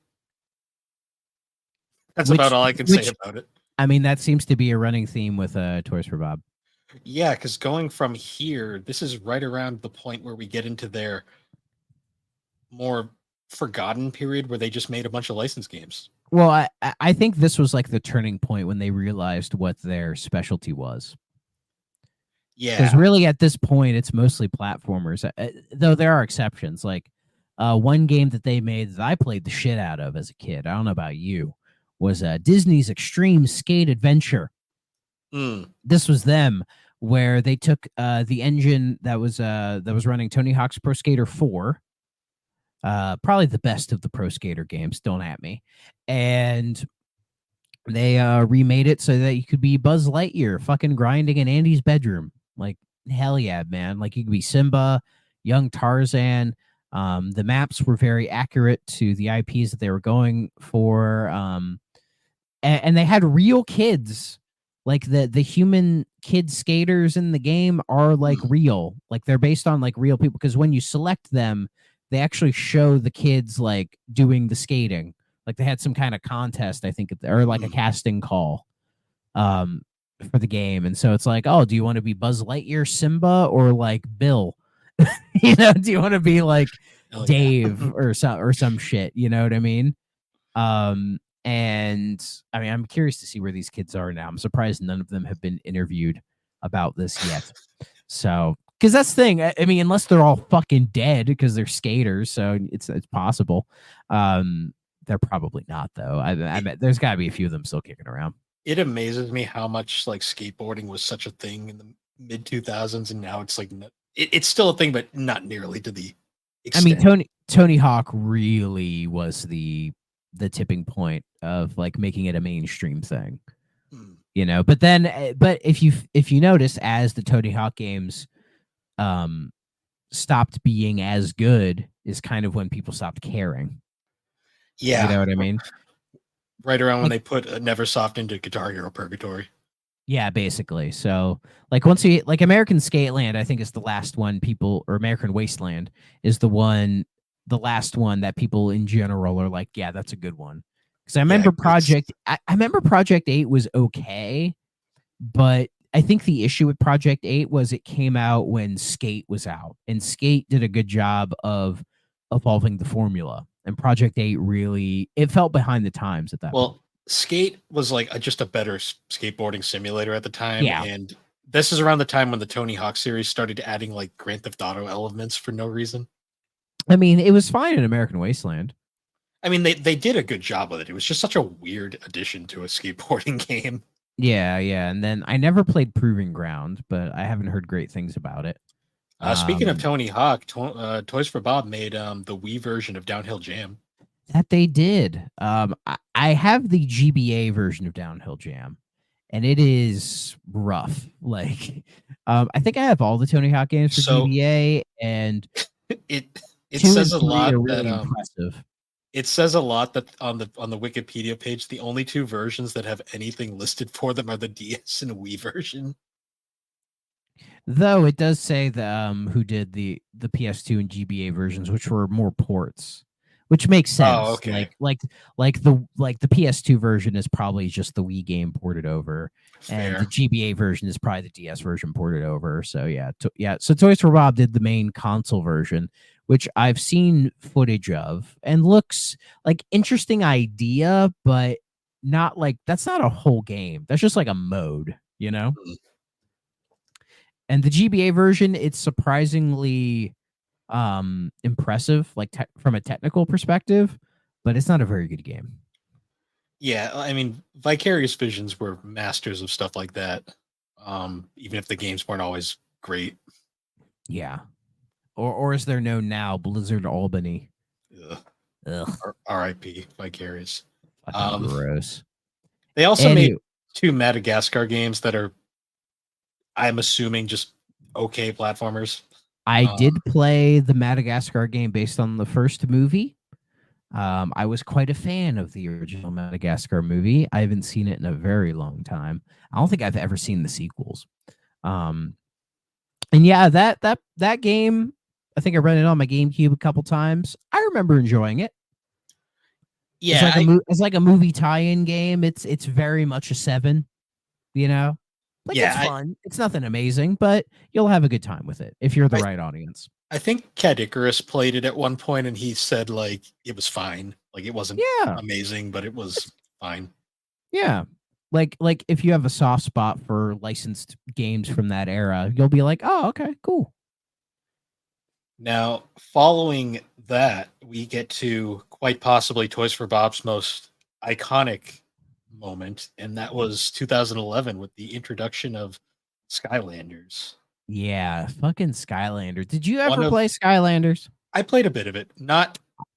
That's Which- about all I can say which- about it. I mean, that seems to be a running theme with Toys for Bob. Yeah, because going from here, this is right around the point where we get into their more forgotten period where they just made a bunch of licensed games. Well, I think this was like the turning point when they realized what their specialty was. Because Yeah. really, at this point, it's mostly platformers. Though there are exceptions. Like one game that they made that I played the shit out of as a kid. I don't know about you. Was Disney's Extreme Skate Adventure. Mm. This was them, where they took the engine that was running Tony Hawk's Pro Skater 4. Probably the best of the Pro Skater games, don't at me. And they remade it so that you could be Buzz Lightyear fucking grinding in Andy's bedroom. Like, hell yeah, man. Like, you could be Simba, young Tarzan. The maps were very accurate to the IPs that they were going for. And they had real kids. Like, the human kid skaters in the game are, like, real. Like, they're based on, like, real people. Because when you select them, they actually show the kids like doing the skating. Like they had some kind of contest, I think, or like a casting call for the game. And so it's like, oh, do you want to be Buzz Lightyear, Simba, or like Bill? You know, do you want to be like Dave or some shit? You know what I mean? And I mean, I'm curious to see where these kids are now. I'm surprised none of them have been interviewed about this yet. So, because that's the thing. I mean, unless they're all fucking dead because they're skaters, so it's possible. They're probably not, though. I bet there's got to be a few of them still kicking around. It amazes me how much like skateboarding was such a thing in the mid 2000s, and now it's like it's still a thing, but not nearly to the extent. I mean, Tony Hawk really was the tipping point of like making it a mainstream thing. You know, but if you notice, as the Tony Hawk games stopped being as good, is kind of when people stopped caring. Yeah, you know what I mean. Right around when they put Neversoft into Guitar Hero Purgatory. Yeah, basically. So, like, once you like American Skateland, I think is the last one people, or American Wasteland is the last one that people in general are like, yeah, that's a good one. Because I remember I remember Project 8 was okay, but I think the issue with Project 8 was it came out when Skate was out, and Skate did a good job of evolving the formula. And Project 8 really, it felt behind the times at that point. Skate was like just a better skateboarding simulator at the time. Yeah. And this is around the time when the Tony Hawk series started adding like Grand Theft Auto elements for no reason. I mean, it was fine in American Wasteland. I mean, they did a good job with it. It was just such a weird addition to a skateboarding game. Yeah. And then I never played Proving Ground, but I haven't heard great things about it. Speaking of Tony Hawk, Toys for Bob made the Wii version of Downhill Jam. That they did. I have the GBA version of Downhill Jam, and it is rough. Like, I think I have all the Tony Hawk games for GBA, and it says a lot really that impressive. It says a lot that on the Wikipedia page, the only two versions that have anything listed for them are the DS and Wii version. Though it does say the who did the PS2 and GBA versions, which were more ports, which makes sense. Oh, okay. Like the PS2 version is probably just the Wii game ported over, Fair. and the GBA version is probably the DS version ported over. So yeah, So Toys for Bob did the main console version, which I've seen footage of and looks like interesting idea, but not like that's not a whole game. That's just like a mode, you know. Mm-hmm. And the GBA version, it's surprisingly impressive, like from a technical perspective, but it's not a very good game. Yeah, I mean, Vicarious Visions were masters of stuff like that, even if the games weren't always great. Yeah. Or as they're known now, Blizzard Albany. Ugh. R.I.P. Vicarious. Fucking gross. They also made 2 Madagascar games that are, I'm assuming, just okay platformers. I did play the Madagascar game based on the first movie. I was quite a fan of the original Madagascar movie. I haven't seen it in a very long time. I don't think I've ever seen the sequels. And yeah, that game, I think I ran it on my GameCube a couple times. I remember enjoying it. Yeah, it's like a movie tie-in game. It's very much a 7, you know. Like, yeah, it's fun. It's nothing amazing, but you'll have a good time with it if you're the right audience. I think Cat Icarus played it at one point, and he said like it was fine. Like it wasn't amazing, but it was fine. Yeah. Like if you have a soft spot for licensed games from that era, you'll be like, oh, okay, cool. Now, following that, we get to quite possibly Toys for Bob's most iconic moment, and that was 2011 with the introduction of Skylanders. Yeah, fucking Skylanders. Did you ever play Skylanders? I played a bit of it.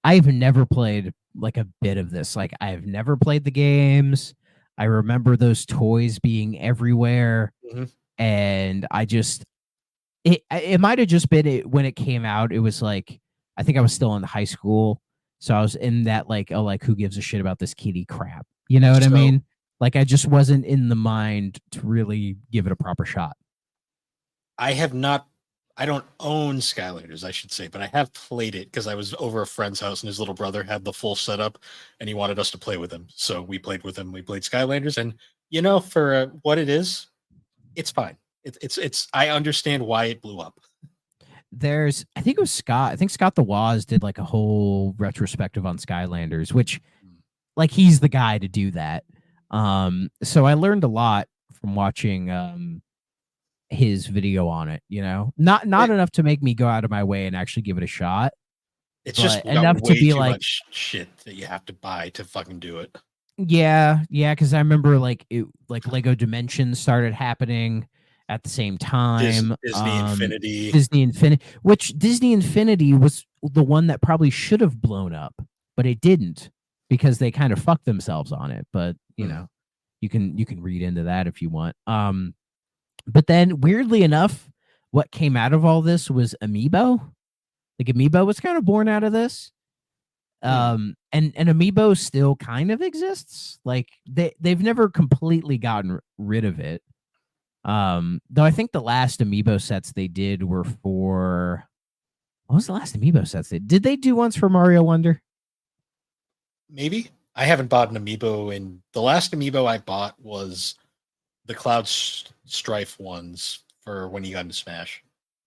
I've never played like a bit of this. Like, I've never played the games. I remember those toys being everywhere, and I just it might have just been when it came out. It was like, I think I was still in high school, so I was in that like, oh, like who gives a shit about this kitty crap? You know what I mean? Like, I just wasn't in the mind to really give it a proper shot. I don't own Skylanders, I should say, but I have played it because I was over a friend's house and his little brother had the full setup and he wanted us to play with him. So we played with him. We played Skylanders, and you know, for what it is, it's fine. It's I understand why it blew up. I think it was Scott. I think Scott the Woz did like a whole retrospective on Skylanders, which like he's the guy to do that. So I learned a lot from watching his video on it, you know. Not enough to make me go out of my way and actually give it a shot. It's just enough to be like shit that you have to buy to fucking do it. Yeah, because I remember like Lego Dimensions started happening at the same time. Disney Infinity, which Disney Infinity was the one that probably should have blown up, but it didn't because they kind of fucked themselves on it. But you know, you can read into that if you want. But then weirdly enough, what came out of all this was Amiibo. Like Amiibo was kind of born out of this. And Amiibo still kind of exists. Like they've never completely gotten rid of it. Though I think the last Amiibo sets they did were for, what was the last Amiibo sets did they do ones for Mario Wonder? Maybe. I haven't bought an Amiibo, and the last Amiibo I bought was the Cloud Strife ones for when you got into Smash.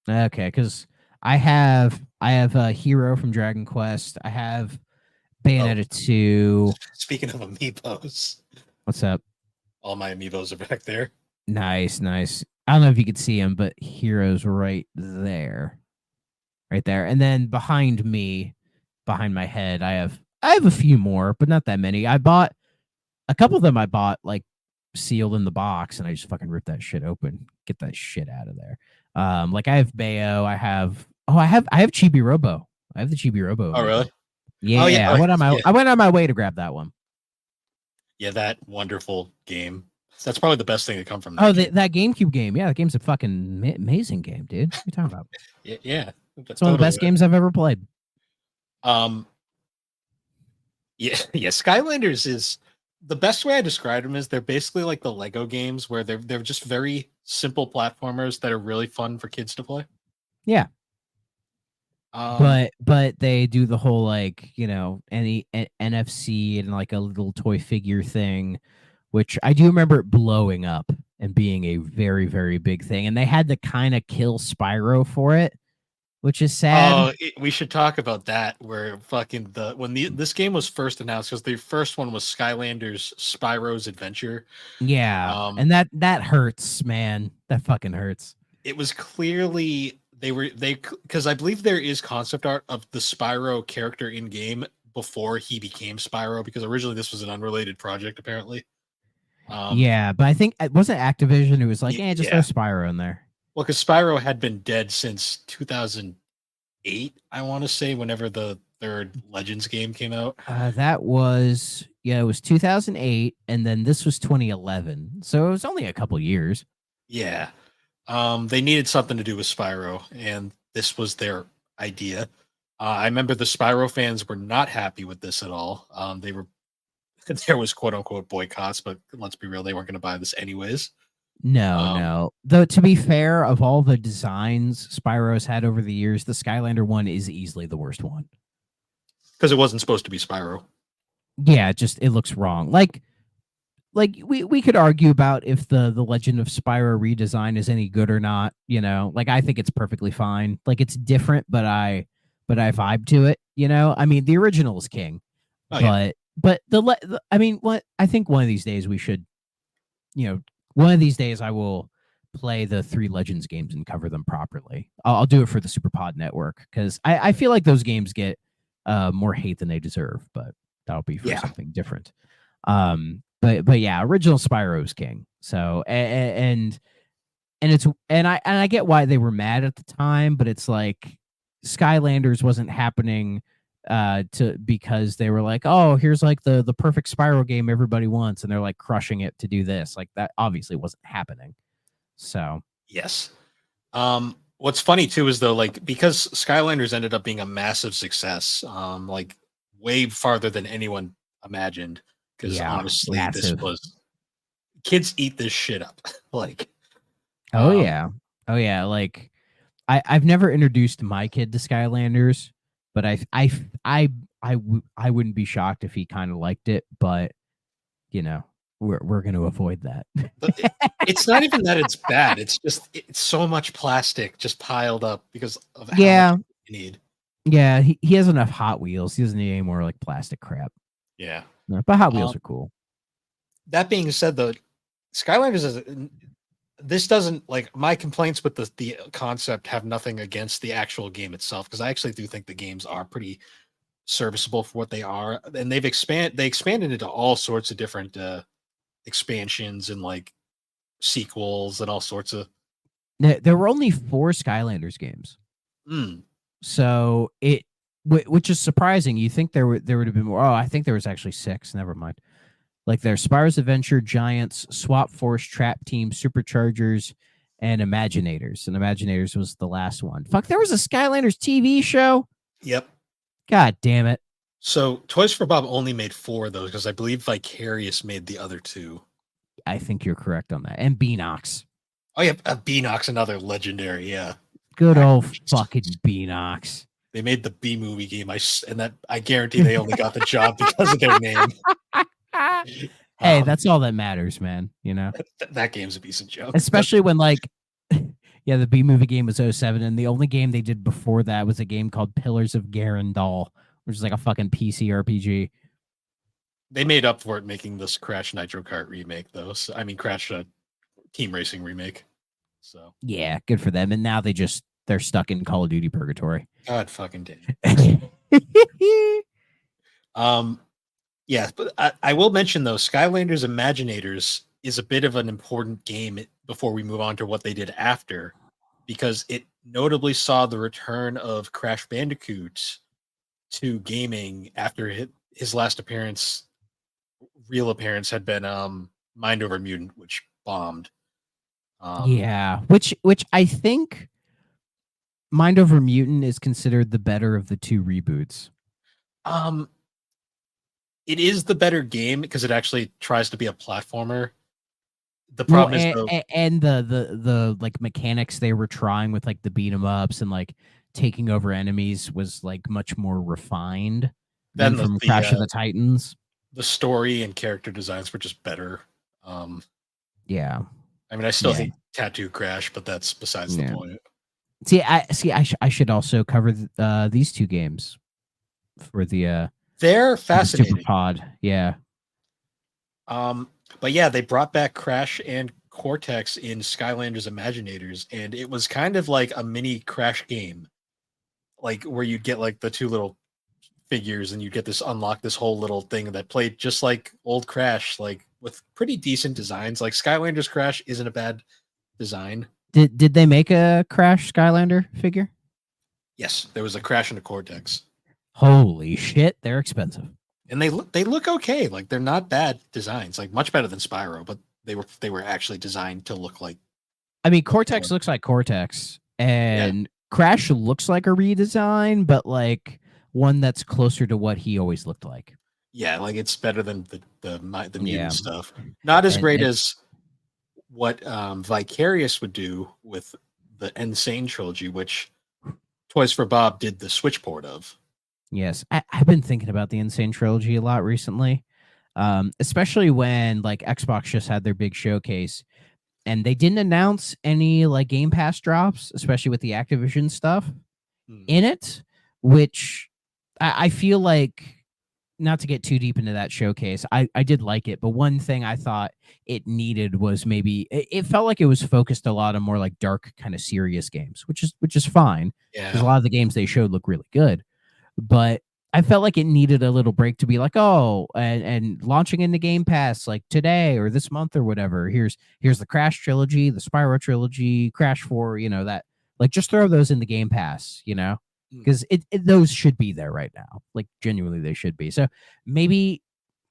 Okay, because I have a Hero from Dragon Quest. I have Bayonetta 2. Speaking of Amiibos. What's up? All my Amiibos are back there. Nice. I don't know if you could see him, but Hero's right there. Right there. And then behind me, behind my head, I have a few more, but not that many. I bought a couple of them like sealed in the box, and I just fucking ripped that shit open. Get that shit out of there. Like I have Bayo, I have Chibi Robo. I have the Chibi Robo. Oh, really? Yeah. Oh, yeah. I went on my way to grab that one. Yeah, that wonderful game. That's probably the best thing to come from that. Oh, that GameCube game. Yeah, that game's a fucking amazing game, dude. What are you talking about? Yeah. It's one of the best games I've ever played. Yeah, Skylanders is the best way I describe them is they're basically like the Lego games where they're just very simple platformers that are really fun for kids to play. Yeah. But they do the whole like, you know, any NFC and like a little toy figure thing, which I do remember it blowing up and being a very, very big thing. And they had to kind of kill Spyro for it, which is sad. Oh, we should talk about that. Where fucking this game was first announced, because the first one was Skylanders Spyro's Adventure. Yeah, and that hurts, man. That fucking hurts. It was clearly because I believe there is concept art of the Spyro character in game before he became Spyro, because originally this was an unrelated project apparently. Yeah, but I think it wasn't Activision who was like, just throw Spyro in there. Well, because Spyro had been dead since 2008, I want to say, whenever the third Legends game came out. It was 2008, and then this was 2011. So it was only a couple years. Yeah. They needed something to do with Spyro, and this was their idea. I remember the Spyro fans were not happy with this at all. They were there was quote unquote boycotts, but let's be real, they weren't going to buy this anyways. No. Though to be fair, of all the designs Spyro's had over the years, the Skylander one is easily the worst one. Because it wasn't supposed to be Spyro. Yeah, just it looks wrong. Like we could argue about if the Legend of Spyro redesign is any good or not. You know, like I think it's perfectly fine. Like it's different, but I vibe to it. You know, I mean the original is king, but I mean, what I think one of these days we should, you know, one of these days I will play the 3 Legends games and cover them properly. I'll do it for the SuperPod network because I feel like those games get more hate than they deserve, but that'll be for something different. But yeah, original Spyro's king. So and I get why they were mad at the time, but it's like Skylanders wasn't happening because they were like, oh, here's like the perfect Spyro game everybody wants, and they're like crushing it to do this. Like that obviously wasn't happening. So yes. What's funny too is though, like because Skylanders ended up being a massive success, like way farther than anyone imagined. Because honestly, this was kids eat this shit up. Like, oh yeah. Like, I've never introduced my kid to Skylanders, but I wouldn't be shocked if he kind of liked it. But you know, we're going to avoid that. It's not even that it's bad. It's just it's so much plastic just piled up because of how much you need. Yeah, he has enough Hot Wheels. He doesn't need any more like plastic crap. Yeah. No, but Hot Wheels are cool. That being said, though, Skylanders this doesn't like my complaints with the concept have nothing against the actual game itself because I actually do think the games are pretty serviceable for what they are, and they expanded into all sorts of different expansions and like sequels and all sorts of. There were only 4 Skylanders games, so which is surprising. You think there would have been more? Oh, I think there was actually 6. Never mind. Like there's Spyro's Adventure, Giants, Swap Force, Trap Team, Superchargers, and Imaginators. And Imaginators was the last one. Fuck, there was a Skylanders TV show. Yep. God damn it. So Toys for Bob only made 4 of those because I believe Vicarious made the other 2. I think you're correct on that. And Beanox. Oh yeah, Beanox, another legendary. Yeah. Good old fucking Beanox. They made the B movie game. I guarantee they only got the job because of their name. Hey, that's all that matters, man. You know, that game's a piece of joke. Especially when like, yeah, the B movie game was 07, and the only game they did before that was a game called Pillars of Garandal, which is like a fucking PC RPG. They made up for it making this Crash Nitro Kart remake, though. So, I mean, Crash Team Racing remake. So yeah, good for them. And now they're stuck in Call of Duty purgatory. God fucking damn. Yeah, but I will mention though, Skylanders Imaginators is a bit of an important game before we move on to what they did after, because it notably saw the return of Crash Bandicoot to gaming after his last real appearance had been Mind Over Mutant, which bombed. Yeah, which I think Mind Over Mutant is considered the better of the 2 reboots. It is the better game because it actually tries to be a platformer. The problem is though, and the like mechanics they were trying with like the beat 'em ups and like taking over enemies was like much more refined than from Crash of the Titans. The story and character designs were just better. Yeah. I mean, I still hate Tattoo Crash, but that's besides the point. I should also cover these 2 games for the they're fascinating. SuperPod, yeah. But yeah, they brought back Crash and Cortex in Skylanders Imaginators, and it was kind of like a mini Crash game, like where you'd get like the 2 little figures, and you get unlock this whole little thing that played just like old Crash, like with pretty decent designs. Like Skylanders Crash isn't a bad design. Did they make a Crash Skylander figure? Yes, there was a Crash and a Cortex. Holy shit, they're expensive. And they look okay. Like they're not bad designs. Like much better than Spyro, but they were actually designed to look like. I mean, Cortex looks like Cortex, and Crash looks like a redesign, but like one that's closer to what he always looked like. Yeah, like it's better than the mutant Yeah. stuff. Not as And great it- as what Vicarious would do with the Insane trilogy, which Toys for Bob did the Switch port of. Yes, I've been thinking about the Insane Trilogy a lot recently, especially when like Xbox just had their big showcase, and they didn't announce any like Game Pass drops, especially with the Activision stuff in it, which I feel like, not to get too deep into that showcase, I did like it, but one thing I thought it needed was maybe it felt like it was focused a lot on more like dark kind of serious games, which is fine because a Yeah, lot of the games they showed look really good, but I felt like it needed a little break to be like, oh, and launching into Game Pass like today or this month or whatever. Here's the Crash trilogy, the Spyro trilogy, Crash 4, that like just throw those in the Game Pass, because those should be there right now. Like genuinely they should be. So maybe,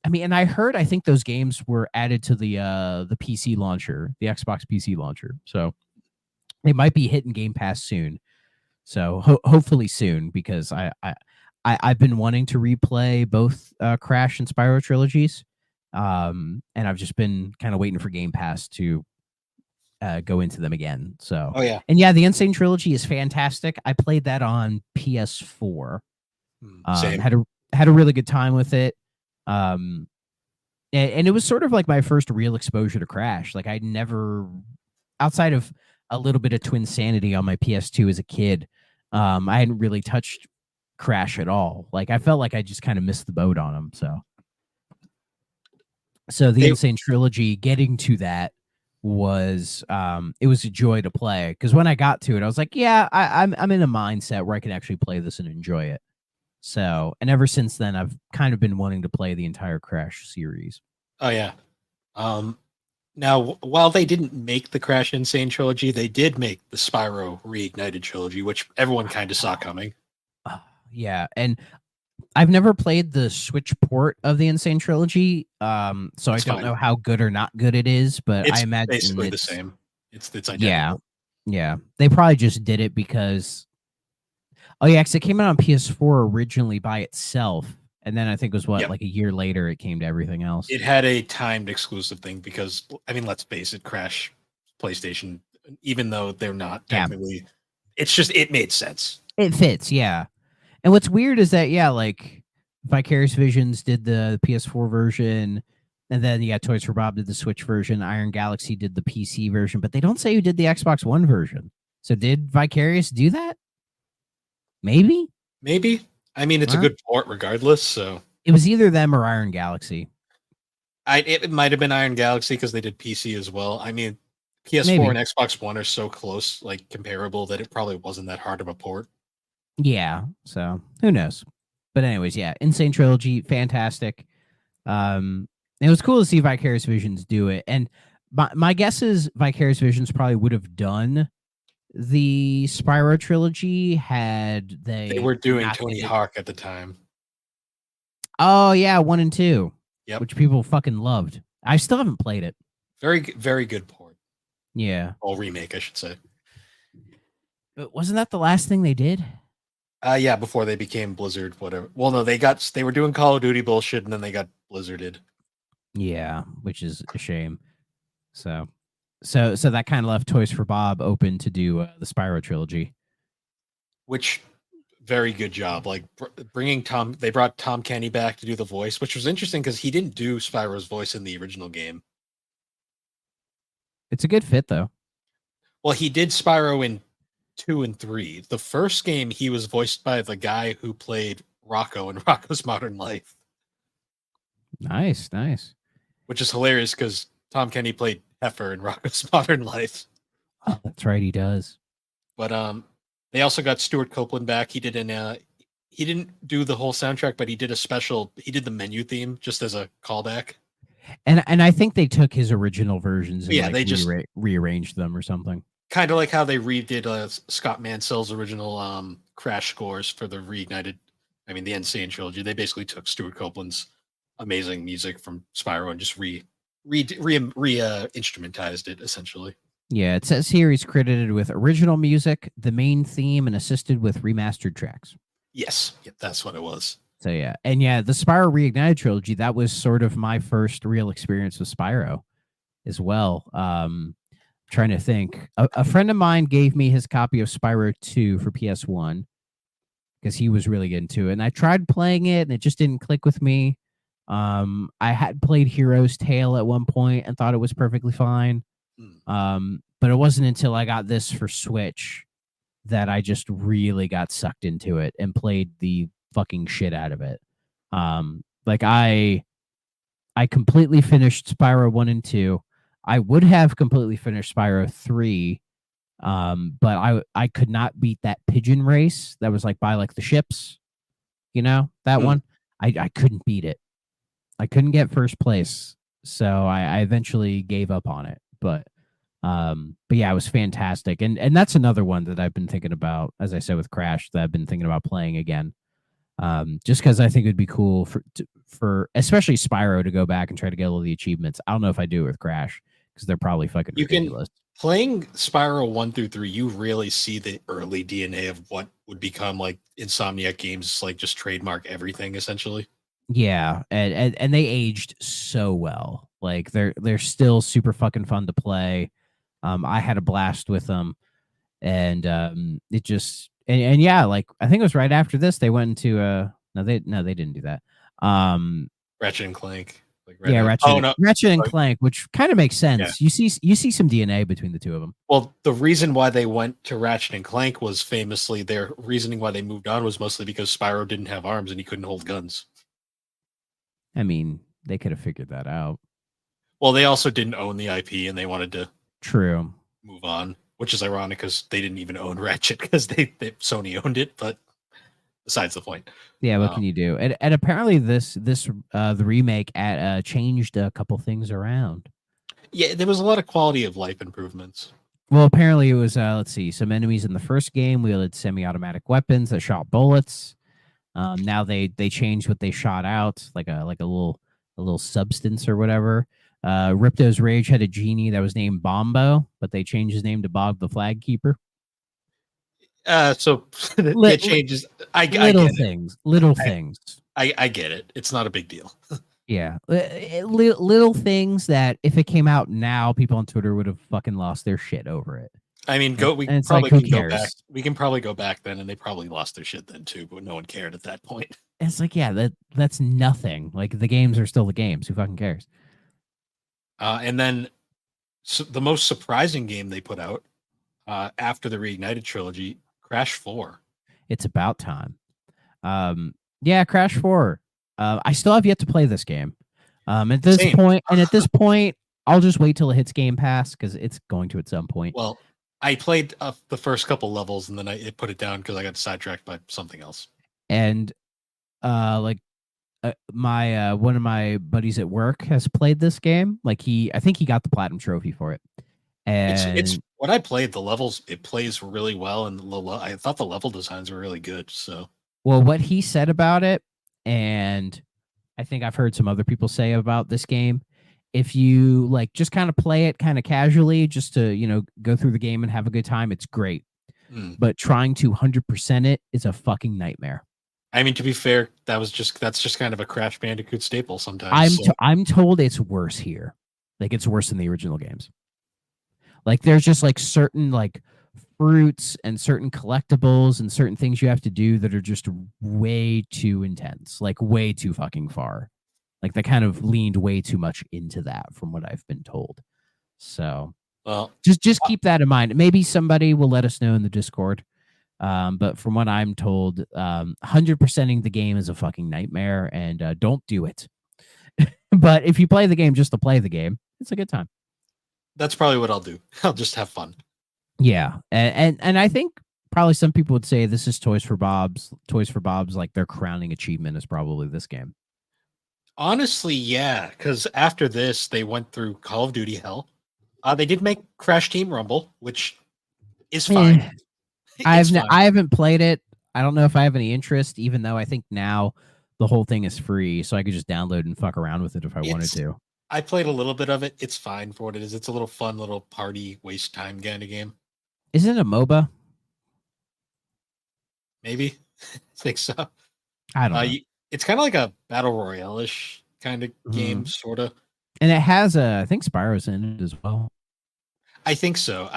I mean, and I think those games were added to the PC launcher, the Xbox PC launcher. So they might be hitting Game Pass soon. So hopefully soon, because I've been wanting to replay both Crash and Spyro trilogies, and I've just been kind of waiting for Game Pass to go into them again. So, oh yeah, and yeah, the Insane trilogy is fantastic. I played that on PS4. same. Had a really good time with it. And it was sort of like my first real exposure to Crash. Like I'd never, outside of a little bit of Twinsanity on my PS2 as a kid, I hadn't really touched Crash at all. Like I felt like I just kind of missed the boat on him. So the Insane trilogy, getting to that was it was a joy to play, because when I got to it, I was like, yeah, I'm in a mindset where I can actually play this and enjoy it. So, and ever since then, I've kind of been wanting to play the entire Crash series. Oh yeah. Now, while they didn't make the Crash Insane trilogy, they did make the Spyro Reignited trilogy, which everyone kind of saw coming. Yeah, and I've never played the Switch port of the Insane trilogy, so I don't fine. know how good or not good it is, but It's I imagine basically the it's same. It's identical. Yeah. They probably just did it because, oh yeah, because it came out on PS4 originally by itself, and then I think it was Yep. like a year later it came to everything else. It had a timed exclusive thing because, I mean, let's face it, Crash PlayStation, even though they're not Yeah. technically, it's just, it made sense. It fits, yeah. And what's weird is that, yeah, like Vicarious Visions did the PS4 version, and then Toys for Bob did the Switch version, Iron Galaxy did the PC version, but they don't say who did the Xbox One version. So did Vicarious do that? Maybe? Maybe. I mean, it's a Wow. good port regardless. So It was either them or Iron Galaxy. it might have been Iron Galaxy because they did PC as well. I mean, PS4 Maybe. and Xbox One are so close, like comparable, that it probably wasn't that hard of a port. Yeah, so who knows? But anyways, yeah, Insane Trilogy, fantastic. It was cool to see Vicarious Visions do it. And my guess is Vicarious Visions probably would have done the Spyro trilogy had They were doing not Tony ended- Hawk at the time. Oh yeah, 1 and 2. Yep. Which people fucking loved. I still haven't played it. Very good port. Yeah. Or remake, I should say. But wasn't that the last thing they did? Yeah, before they became Blizzard, whatever. Well, no, they were doing Call of Duty bullshit, and then they got Blizzarded. Yeah, which is a shame. So that kind of left Toys for Bob open to do the Spyro trilogy. Which, very good job. Like they brought Tom Kenny back to do the voice, which was interesting because he didn't do Spyro's voice in the original game. It's a good fit though. Well, he did Spyro in 2 and 3. The first game, he was voiced by the guy who played Rocco in Rocco's Modern Life, Nice. which is hilarious because Tom Kenny played Heifer in Rocco's Modern Life. Oh, that's right, he does. But they also got Stuart Copeland back. He didn't do the whole soundtrack, but he did the menu theme just as a callback. And I think they took his original versions and Yeah, they just rearranged them or something. Kind of like how they redid Scott Mansell's original Crash scores for the the Insane trilogy. They basically took Stuart Copeland's amazing music from Spyro and just instrumentized it essentially. Yeah, it says here he's credited with original music, the main theme, and assisted with remastered tracks. Yes, yep, that's what it was. So yeah, and yeah, the Spyro Reignited trilogy, that was sort of my first real experience with Spyro as well. Trying to think. A friend of mine gave me his copy of Spyro 2 for PS1 because he was really into it. And I tried playing it and it just didn't click with me. I had played Hero's Tale at one point and thought it was perfectly fine. But it wasn't until I got this for Switch that I just really got sucked into it and played the fucking shit out of it. Like I completely finished Spyro 1 and 2. I would have completely finished Spyro 3, but I could not beat that pigeon race that was like by like the ships, you know, that one. I couldn't beat it. I couldn't get first place, so I eventually gave up on it. But yeah, it was fantastic, and that's another one that I've been thinking about, as I said with Crash, that I've been thinking about playing again. Just because I think it'd be cool for especially Spyro to go back and try to get all the achievements. I don't know if I do it with Crash because they're probably fucking ridiculous. Playing Spyro 1 through 3, you really see the early DNA of what would become like Insomniac Games, like just trademark everything essentially. Yeah, and they aged so well. Like they're still super fucking fun to play. I had a blast with them, and it just and yeah, like I think it was right after this they went into no they didn't do that. Ratchet and Clank. Like Ratchet and Clank, which kind of makes sense. Yeah. You see some DNA between the two of them. Well, the reason why they went to Ratchet and Clank was famously their reasoning why they moved on was mostly because Spyro didn't have arms and he couldn't hold guns. I mean, they could have figured that out. Well, they also didn't own the IP and they wanted to move on, which is ironic because they didn't even own Ratchet because they Sony owned it, but besides the point. Yeah, what can you do? And apparently this the remake changed a couple things around. Yeah, there was a lot of quality of life improvements. Well, apparently it was let's see, some enemies in the first game wielded semi-automatic weapons that shot bullets. Now they changed what they shot out, like a little substance or whatever. Ripto's Rage had a genie that was named Bombo, but they changed his name to Bog the Flag Keeper. So it changes. I little get things, little things. I get it. It's not a big deal. Yeah, little things that if it came out now, people on Twitter would have fucking lost their shit over it. I mean, we can probably go back. We can probably go back then, and they probably lost their shit then too, but no one cared at that point. It's like, yeah, that's nothing. Like the games are still the games. Who fucking cares? And then the most surprising game they put out after the Reignited trilogy, Crash 4. It's about time. Yeah, Crash 4. I still have yet to play this game. At this point, I'll just wait till it hits Game Pass because it's going to at some point. Well, I played the first couple levels and then I put it down because I got sidetracked by something else. And my one of my buddies at work has played this game. Like I think he got the platinum trophy for it. And it's what I played. The levels, it plays really well, and I thought the level designs were really good. So, well, what he said about it, and I think I've heard some other people say about this game. If you like just kind of play it kind of casually, just to go through the game and have a good time, it's great. But trying to 100% it is a fucking nightmare. I mean, to be fair, that's just kind of a Crash Bandicoot staple sometimes. I'm told it's worse here. Like it's worse than the original games. Like there's just like certain like fruits and certain collectibles and certain things you have to do that are just way too intense, like way too fucking far. Like they kind of leaned way too much into that from what I've been told. So well, just keep that in mind. Maybe somebody will let us know in the Discord. But from what I'm told, 100%ing the game is a fucking nightmare, and don't do it. But if you play the game just to play the game, it's a good time. That's probably what I'll do. I'll just have fun. Yeah, and I think probably some people would say this is Toys for Bob's. Toys for Bob's, like their crowning achievement is probably this game. Honestly, yeah, because after this, they went through Call of Duty Hell. They did make Crash Team Rumble, which is fine. I haven't played it. I don't know if I have any interest, even though I think now the whole thing is free, so I could just download and fuck around with it if I wanted to. I played a little bit of it. It's fine for what it is. It's a little fun, little party waste time kind of game. Is it a MOBA? Maybe. I think so. I don't know. It's kind of like a battle royale-ish kind of game, sort of. And it has I think Spyro's in it as well. I think so.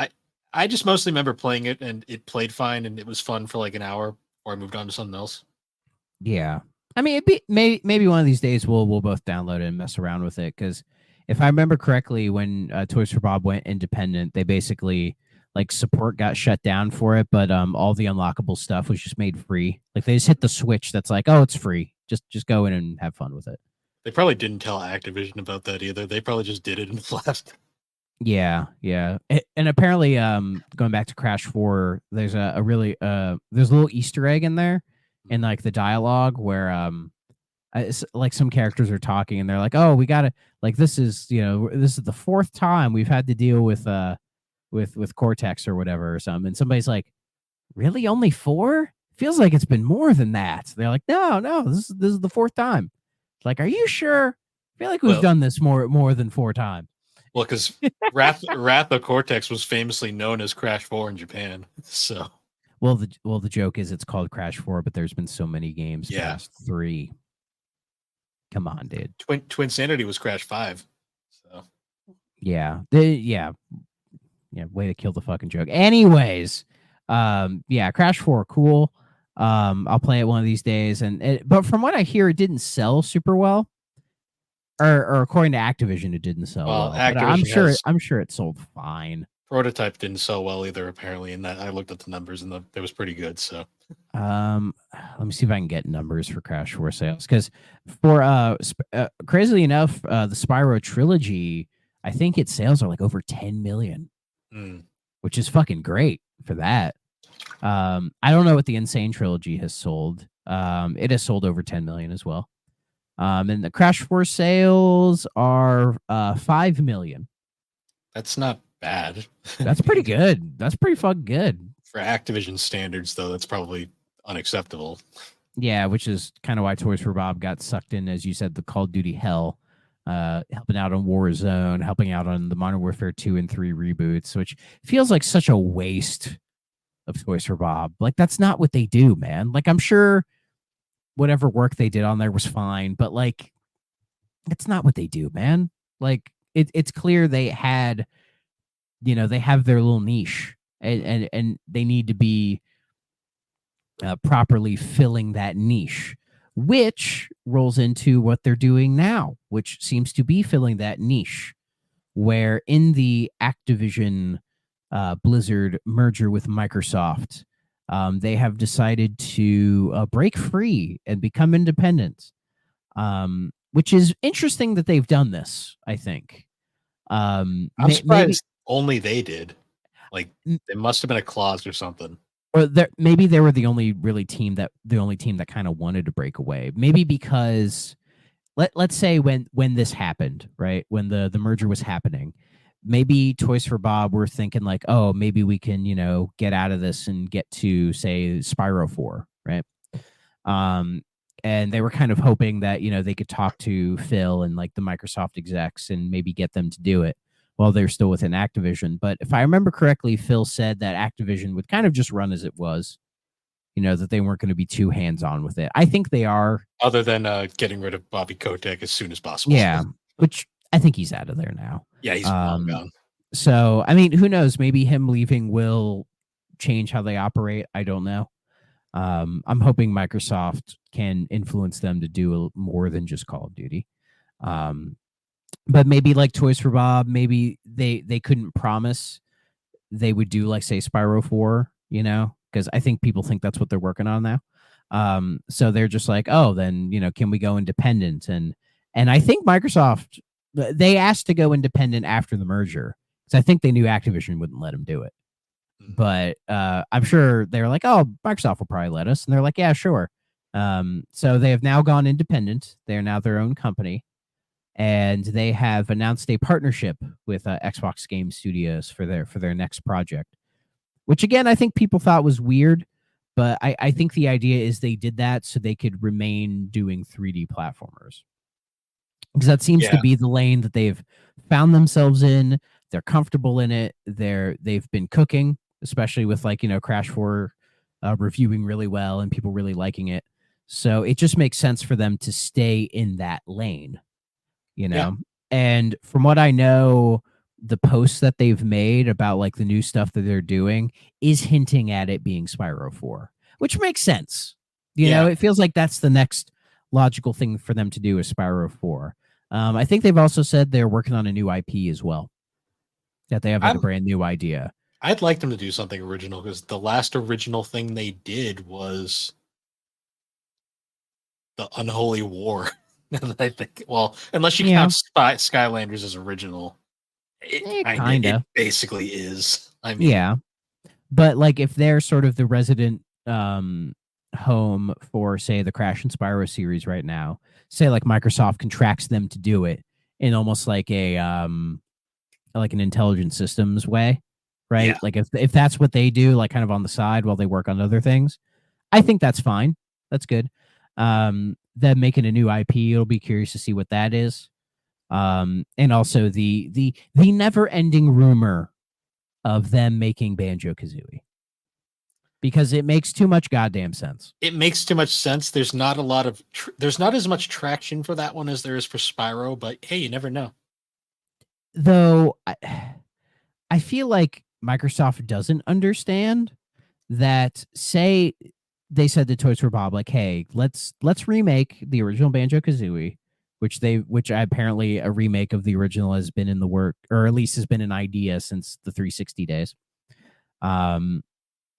I just mostly remember playing it, and it played fine, and it was fun for like an hour before I moved on to something else. Yeah. I mean, maybe one of these days we'll both download it and mess around with it, because if I remember correctly, when Toys for Bob went independent, they basically like support got shut down for it, but all the unlockable stuff was just made free. Like they just hit the switch that's like, oh, it's free. Just go in and have fun with it. They probably didn't tell Activision about that either. They probably just did it and left. Yeah. And apparently, going back to Crash 4, there's a really there's a little Easter egg in there in like the dialogue where it's like some characters are talking and they're like, oh, we gotta, like, this is the fourth time we've had to deal with Cortex or whatever or something, and somebody's like, really, only 4? Feels like it's been more than that. They're like, no, this is the fourth time. It's like, are you sure? I feel like we've done this more than 4 times. Well, because Wrath of Cortex was famously known as Crash 4 in Japan. So, well, the joke is it's called Crash 4, but there's been so many games past 3. Come on, dude. Twinsanity was Crash 5. So, yeah, way to kill the fucking joke. Anyways, Crash 4, cool. I'll play it one of these days, but from what I hear, it didn't sell super well. Or according to Activision, it didn't sell well. But I'm sure it sold fine. Prototype didn't sell well either, apparently, and that I looked at the numbers and it was pretty good. So, let me see if I can get numbers for Crash 4 sales, because for crazily enough, the Spyro trilogy, I think its sales are like over 10 million, which is fucking great for that. I don't know what the Insane trilogy has sold. It has sold over 10 million as well. And the Crash 4 sales are 5 million. That's not bad. That's pretty good. That's pretty fucking good. For Activision standards, though, that's probably unacceptable. Yeah, which is kind of why Toys for Bob got sucked in, as you said, the Call of Duty hell, helping out on Warzone, helping out on the Modern Warfare 2 and 3 reboots, which feels like such a waste of Toys for Bob. Like, that's not what they do, man. Like, I'm sure whatever work they did on there was fine, but like, that's not what they do, man. Like, it's clear they had, they have their little niche, and they need to be properly filling that niche, which rolls into what they're doing now, which seems to be filling that niche, where in the Activision Blizzard merger with Microsoft, they have decided to break free and become independent, which is interesting that they've done this, I think. I'm surprised only they did. Like, it must have been a clause or something. Or maybe they were the only team that kind of wanted to break away. Maybe because let's say when this happened, right? When the merger was happening, maybe Toys for Bob were thinking like, oh, maybe we can, get out of this and get to, say, Spyro 4, right? And they were kind of hoping that, they could talk to Phil and like the Microsoft execs and maybe get them to do it while they're still within Activision. But if I remember correctly, Phil said that Activision would kind of just run as it was, that they weren't going to be too hands-on with it. I think they are. Other than getting rid of Bobby Kotick as soon as possible. Yeah, which I think he's out of there now. Yeah, he's long gone. So, I mean, who knows? Maybe him leaving will change how they operate. I don't know. I'm hoping Microsoft can influence them to do more than just Call of Duty. But maybe like Toys for Bob, maybe they couldn't promise they would do, like, say, Spyro 4, because I think people think that's what they're working on now. So they're just like, oh, then, can we go independent? And I think Microsoft, they asked to go independent after the merger, because I think they knew Activision wouldn't let them do it. But I'm sure they're like, oh, Microsoft will probably let us. And they're like, yeah, sure. So they have now gone independent. They are now their own company. And they have announced a partnership with Xbox Game Studios for their next project, which, again, I think people thought was weird. But I think the idea is they did that so they could remain doing 3D platformers, because that seems to Yeah. be the lane that they've found themselves in. They're comfortable in it. They've been cooking, especially with like, you know, Crash 4 reviewing really well and people really liking it. So it just makes sense for them to stay in that lane, you know. Yeah. And from what I know, the posts that they've made about like the new stuff that they're doing is hinting at it being Spyro 4, which makes sense. You know, it feels like that's the next logical thing for them to do is Spyro 4. I think they've also said they're working on a new IP as well, that they have like a brand new idea. I'd like them to do something original because the last original thing they did was the Unholy War. I think, well, unless you count Skylanders as original, it basically is. I mean, yeah, but like if they're sort of the resident home for, say, the Crash and Spyro series right now, say like Microsoft contracts them to do it in almost like a like an intelligent systems way, right? Yeah. Like if that's what they do, like kind of on the side while they work on other things, I think that's fine. That's good. Them making a new IP, it'll be curious to see what that is. And also the never-ending rumor of them making Banjo-Kazooie, because it makes too much goddamn sense. It makes too much sense. There's not a lot of there's not as much traction for that one as there is for Spyro, but hey, you never know. Though I feel like Microsoft doesn't understand that, say they said to Toys for Bob, like, hey, let's remake the original Banjo-Kazooie, which apparently a remake of the original has been in the work, or at least has been an idea since the 360 days. You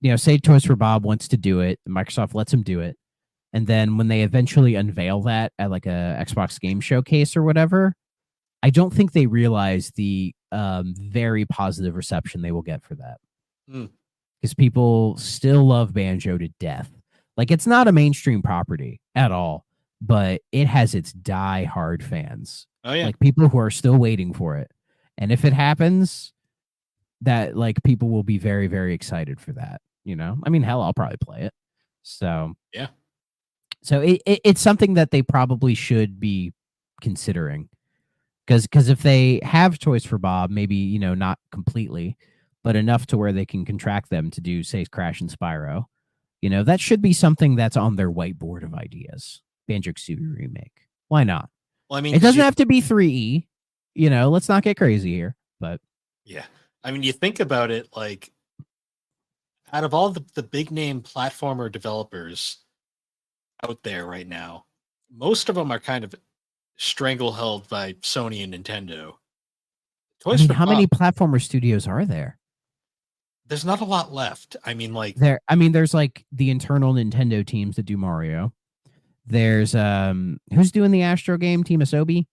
know, say Toys for Bob wants to do it, Microsoft lets him do it, and then when they eventually unveil that at like a Xbox Game Showcase or whatever, I don't think they realize the very positive reception they will get for that. Because people still love Banjo to death. Like, it's not a mainstream property at all, but it has its die-hard fans. Oh, yeah. Like, people who are still waiting for it. And if it happens, that, like, people will be very, very excited for that, you know? I mean, hell, I'll probably play it. So, yeah. So it's something that they probably should be considering. Because if they have Toys for Bob, maybe, you know, not completely, but enough to where they can contract them to do, say, Crash and Spyro, you know, that should be something that's on their whiteboard of ideas. Banjo-Kazooie remake. Why not? Well, I mean, it doesn't have to be 3E. You know, let's not get crazy here. But yeah, I mean, you think about it, like, out of all the big name platformer developers out there right now, most of them are kind of strangleheld by Sony and Nintendo. Toys for how Bob, many platformer studios are there? There's not a lot left. I mean, like there's like the internal Nintendo teams that do Mario. There's who's doing the Astro game? Team Asobi.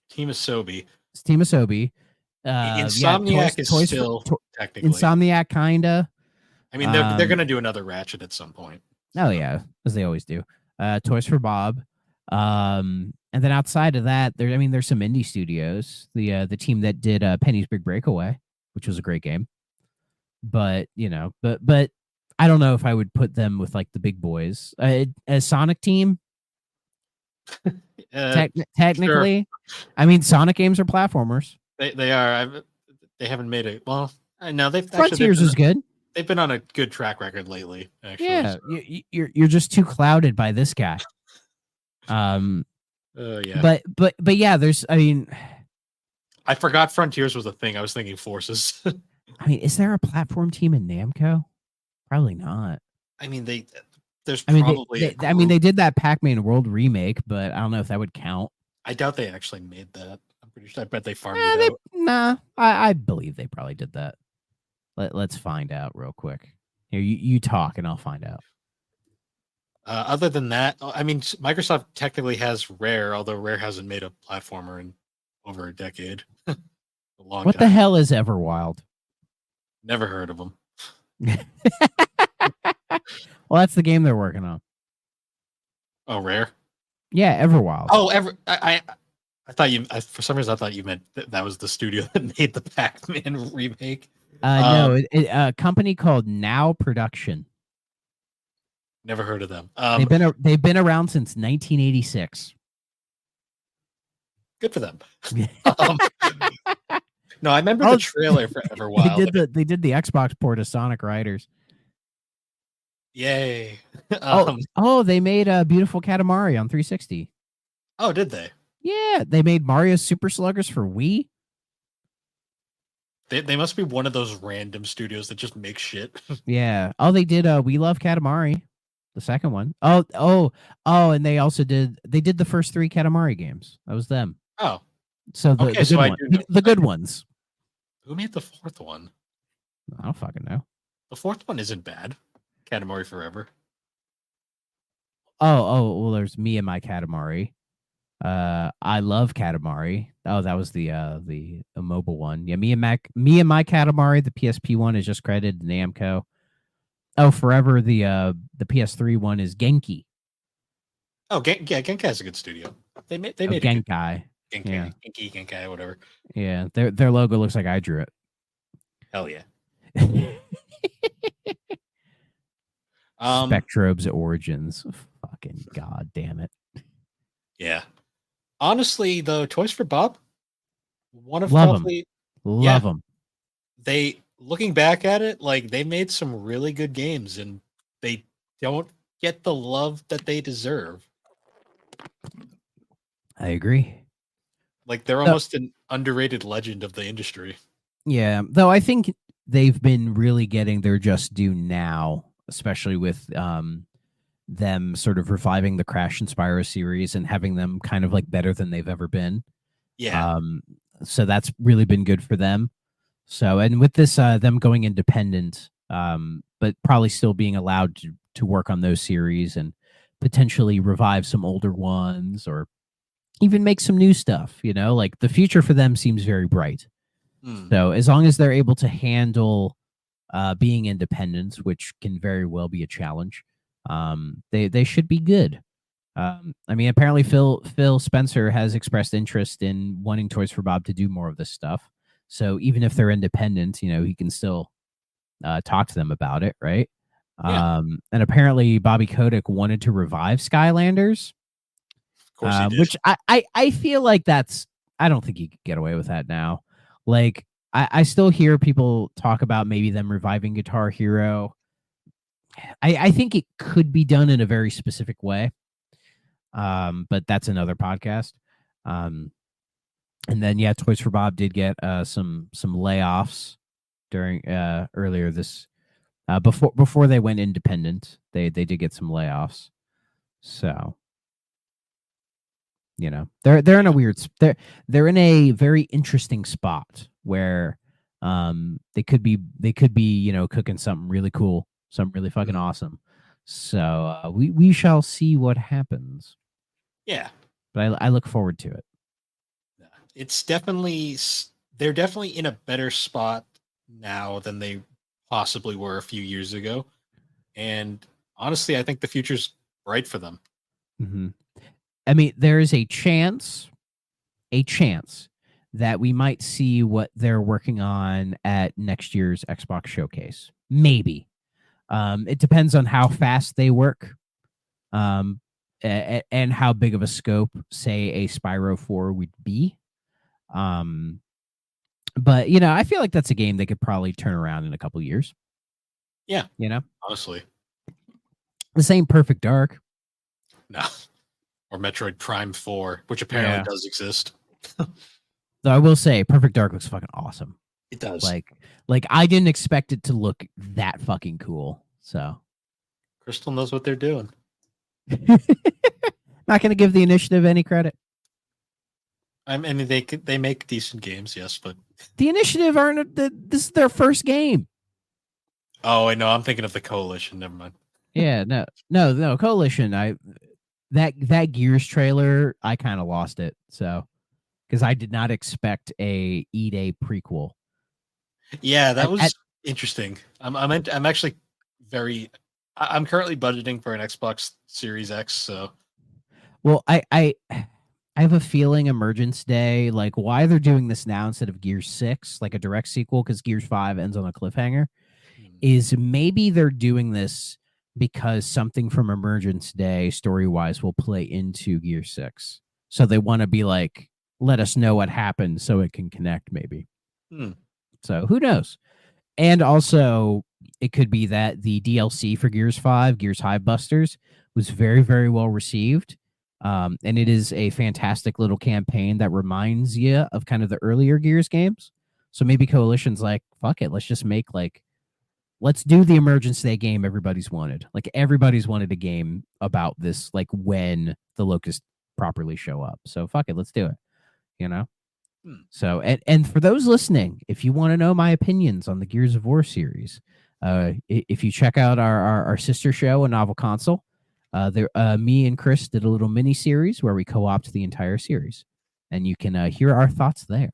It's Team Asobi. Insomniac is still technically Insomniac, kinda. I mean, they're gonna do another Ratchet at some point. Oh yeah, as they always do. Toys for Bob. And then outside of that, there's some indie studios. The team that did Penny's Big Breakaway, which was a great game. But you know, but I don't know if I would put them with like the big boys. A Sonic team. Technically, sure. I mean, Sonic games are platformers. They are. They haven't made it. Well, I know they've. Frontiers is good. They've been on a good track record lately. Actually, yeah. So. You're just too clouded by this guy. Yeah. But yeah, there's. I mean, I forgot Frontiers was a thing. I was thinking Forces. I mean, is there a platform team in Namco? Probably not. I mean, they did that Pac-Man World remake, but I don't know if that would count. I doubt they actually made that. I'm pretty sure. I bet they farmed it out. Nah, I believe they probably did that. Let's find out real quick. Here, you talk, and I'll find out. Other than that, I mean, Microsoft technically has Rare, although Rare hasn't made a platformer in over a decade. What the hell is Everwild? Never heard of them. Well, that's the game they're working on. Oh, Rare? Yeah, Everwild. Oh, I thought you. For some reason, I thought you meant that was the studio that made the Pac-Man remake. No, a company called Now Production. Never heard of them. They've been around since 1986. Good for them. Um, no, I remember Oh, the trailer for They Everwild. did the Xbox port of Sonic Riders. Yay. They made a beautiful Katamari on 360. Oh, did they? Yeah, they made Mario Super Sluggers for Wii. They must be one of those random studios that just make shit. Yeah. Oh, they did We Love Katamari, the second one. Oh, and they also did the first 3 Katamari games. That was them. Oh, So the okay, good so I one, do know. the good ones. Who made the fourth one? I don't fucking know. The fourth one isn't bad. Katamari Forever. Well, there's Me and My Katamari. I Love Katamari. Oh, that was the mobile one. Yeah, Me and My Katamari. The PSP one is just credited to Namco. Oh, Forever. The PS3 one is Genki. Oh, Genkai is a good studio. They made a good Genkai. Genkai, Yeah. Genkai, whatever. Yeah, their logo looks like I drew it. Hell yeah. Spectrobe's Origins. Fucking god damn it. Yeah. Honestly, though, Toys for Bob, one of Love 'em. probably Love them. they looking back at it, like they made some really good games, and they don't get the love that they deserve. I agree. Like they're almost an underrated legend of the industry. Yeah, though I think they've been really getting their just due now, especially with them sort of reviving the Crash and Spyro series and having them kind of like better than they've ever been. Yeah. So that's really been good for them. So, and with this, them going independent, but probably still being allowed to work on those series and potentially revive some older ones or even make some new stuff, like the future for them seems very bright. So as long as they're able to handle being independent, which can very well be a challenge, they should be good. I mean, apparently Phil Spencer has expressed interest in wanting Toys for Bob to do more of this stuff. So even if they're independent, he can still talk to them about it, right? Yeah. And apparently Bobby Kotick wanted to revive Skylanders, Of course he did. which I feel like I don't think you could get away with that now. Like I still hear people talk about maybe them reviving Guitar Hero. I think it could be done in a very specific way. But that's another podcast. And then Toys for Bob did get some layoffs during earlier this before they went independent. They did get some layoffs. So they're in a weird they're in a very interesting spot where they could be cooking something really cool, something really fucking awesome. So we shall see what happens. Yeah. But I look forward to it. It's they're definitely in a better spot now than they possibly were a few years ago. And honestly, I think the future's bright for them. Mm-hmm. I mean, there is a chance that we might see what they're working on at next year's Xbox showcase. Maybe. It depends on how fast they work. And how big of a scope, say, a Spyro 4 would be. But I feel like that's a game they could probably turn around in a couple years. Yeah. Honestly. Honestly. This ain't Perfect Dark. No. Or Metroid Prime 4, which apparently does exist. Though I will say, Perfect Dark looks fucking awesome. It does. Like I didn't expect it to look that fucking cool. So Crystal knows what they're doing. Not going to give the initiative any credit. I mean, they make decent games, yes, but the initiative this is their first game. Oh, I know. I'm thinking of the Coalition. Never mind. Yeah, no, Coalition. That Gears trailer, I kind of lost it. So, because I did not expect a E-Day prequel. Yeah, that was interesting. I'm actually I'm currently budgeting for an Xbox Series X. So, well, I have a feeling Emergence Day, like why they're doing this now instead of Gears 6, like a direct sequel, because Gears 5 ends on a cliffhanger, is maybe they're doing this because something from Emergence Day story-wise will play into Gear 6. So they want to be like, let us know what happened so it can connect maybe. Hmm. So who knows? And also, it could be that the DLC for Gears 5, Gears Hive Busters, was very, very well received. And it is a fantastic little campaign that reminds you of kind of the earlier Gears games. So maybe Coalition's like, fuck it, let's just make let's do the Emergence Day game everybody's wanted. Like everybody's wanted a game about this, like when the Locusts properly show up. So fuck it, let's do it. You know? So, and for those listening, if you want to know my opinions on the Gears of War series, if you check out our sister show, A Novel Console, me and Chris did a little mini series where we co-opt the entire series, and you can hear our thoughts there.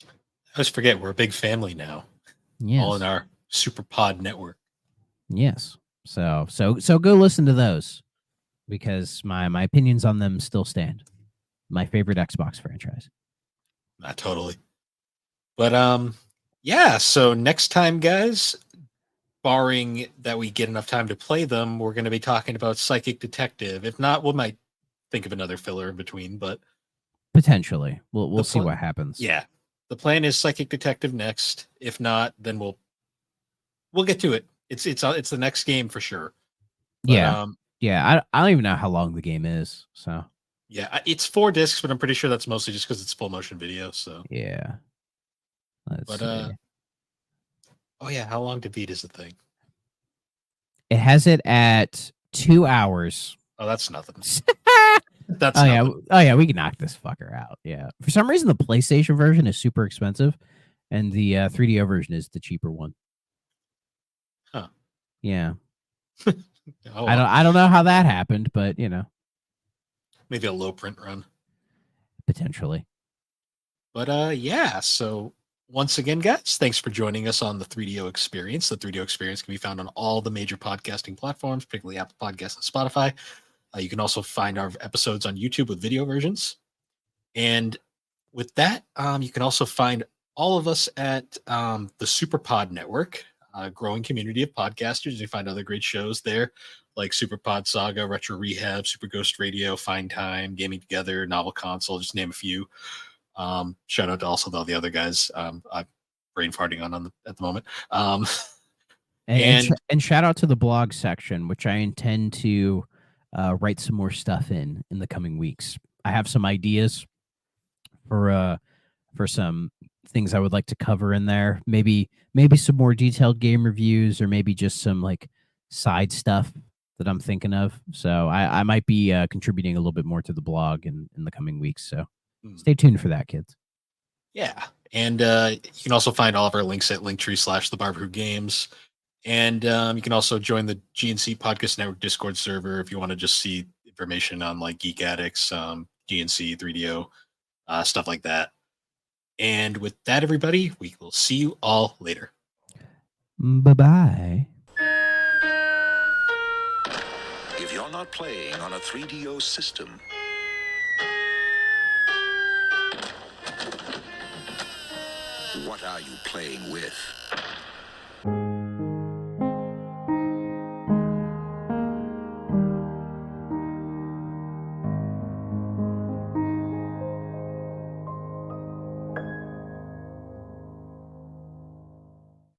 I always forget we're a big family now. Yes. All in our Super Pod network. Yes. So go listen to those because my opinions on them still stand. My favorite Xbox franchise. Not totally. But yeah, so next time, guys, barring that we get enough time to play them, we're going to be talking about Psychic Detective. If not, we might think of another filler in between, but potentially. We'll see what happens. Yeah. The plan is Psychic Detective next. If not, then we'll get to it. It's the next game for sure. But, yeah. I don't even know how long the game is, so yeah, it's 4 discs, but I'm pretty sure that's mostly just because it's full motion video. So yeah. Let's see. Oh yeah, how long to beat is the thing? It has it at 2 hours. Oh, that's nothing. That's nothing. Yeah, we can knock this fucker out. Yeah. For some reason, the PlayStation version is super expensive, and the 3DO version is the cheaper one. Huh. Yeah. Oh, I don't know how that happened, but you know. Maybe a low print run. Potentially. But yeah, so once again, guys, thanks for joining us on the 3DO Experience. The 3DO Experience can be found on all the major podcasting platforms, particularly Apple Podcasts and Spotify. You can also find our episodes on YouTube with video versions. And with that, you can also find all of us at the SuperPod Network, a growing community of podcasters. You find other great shows there, like SuperPod Saga, Retro Rehab, Super Ghost Radio, Find Time, Gaming Together, Novel Console, just name a few. Shout out to also all the other guys I'm brain farting on at the moment. And shout out to the blog section, which I intend to write some more stuff in the coming weeks. I have some ideas for some things I would like to cover in there. Maybe some more detailed game reviews, or maybe just some like side stuff that I'm thinking of. So I might be contributing a little bit more to the blog in the coming weeks. So stay tuned for that, kids. Yeah. And you can also find all of our links at linktree/thebarberwhogames. And you can also join the GNC Podcast Network Discord server if you want to just see information on like Geek Addicts, GNC, 3DO, stuff like that. And with that, everybody, we will see you all later. Bye-bye. If you're not playing on a 3DO system, what are you playing with?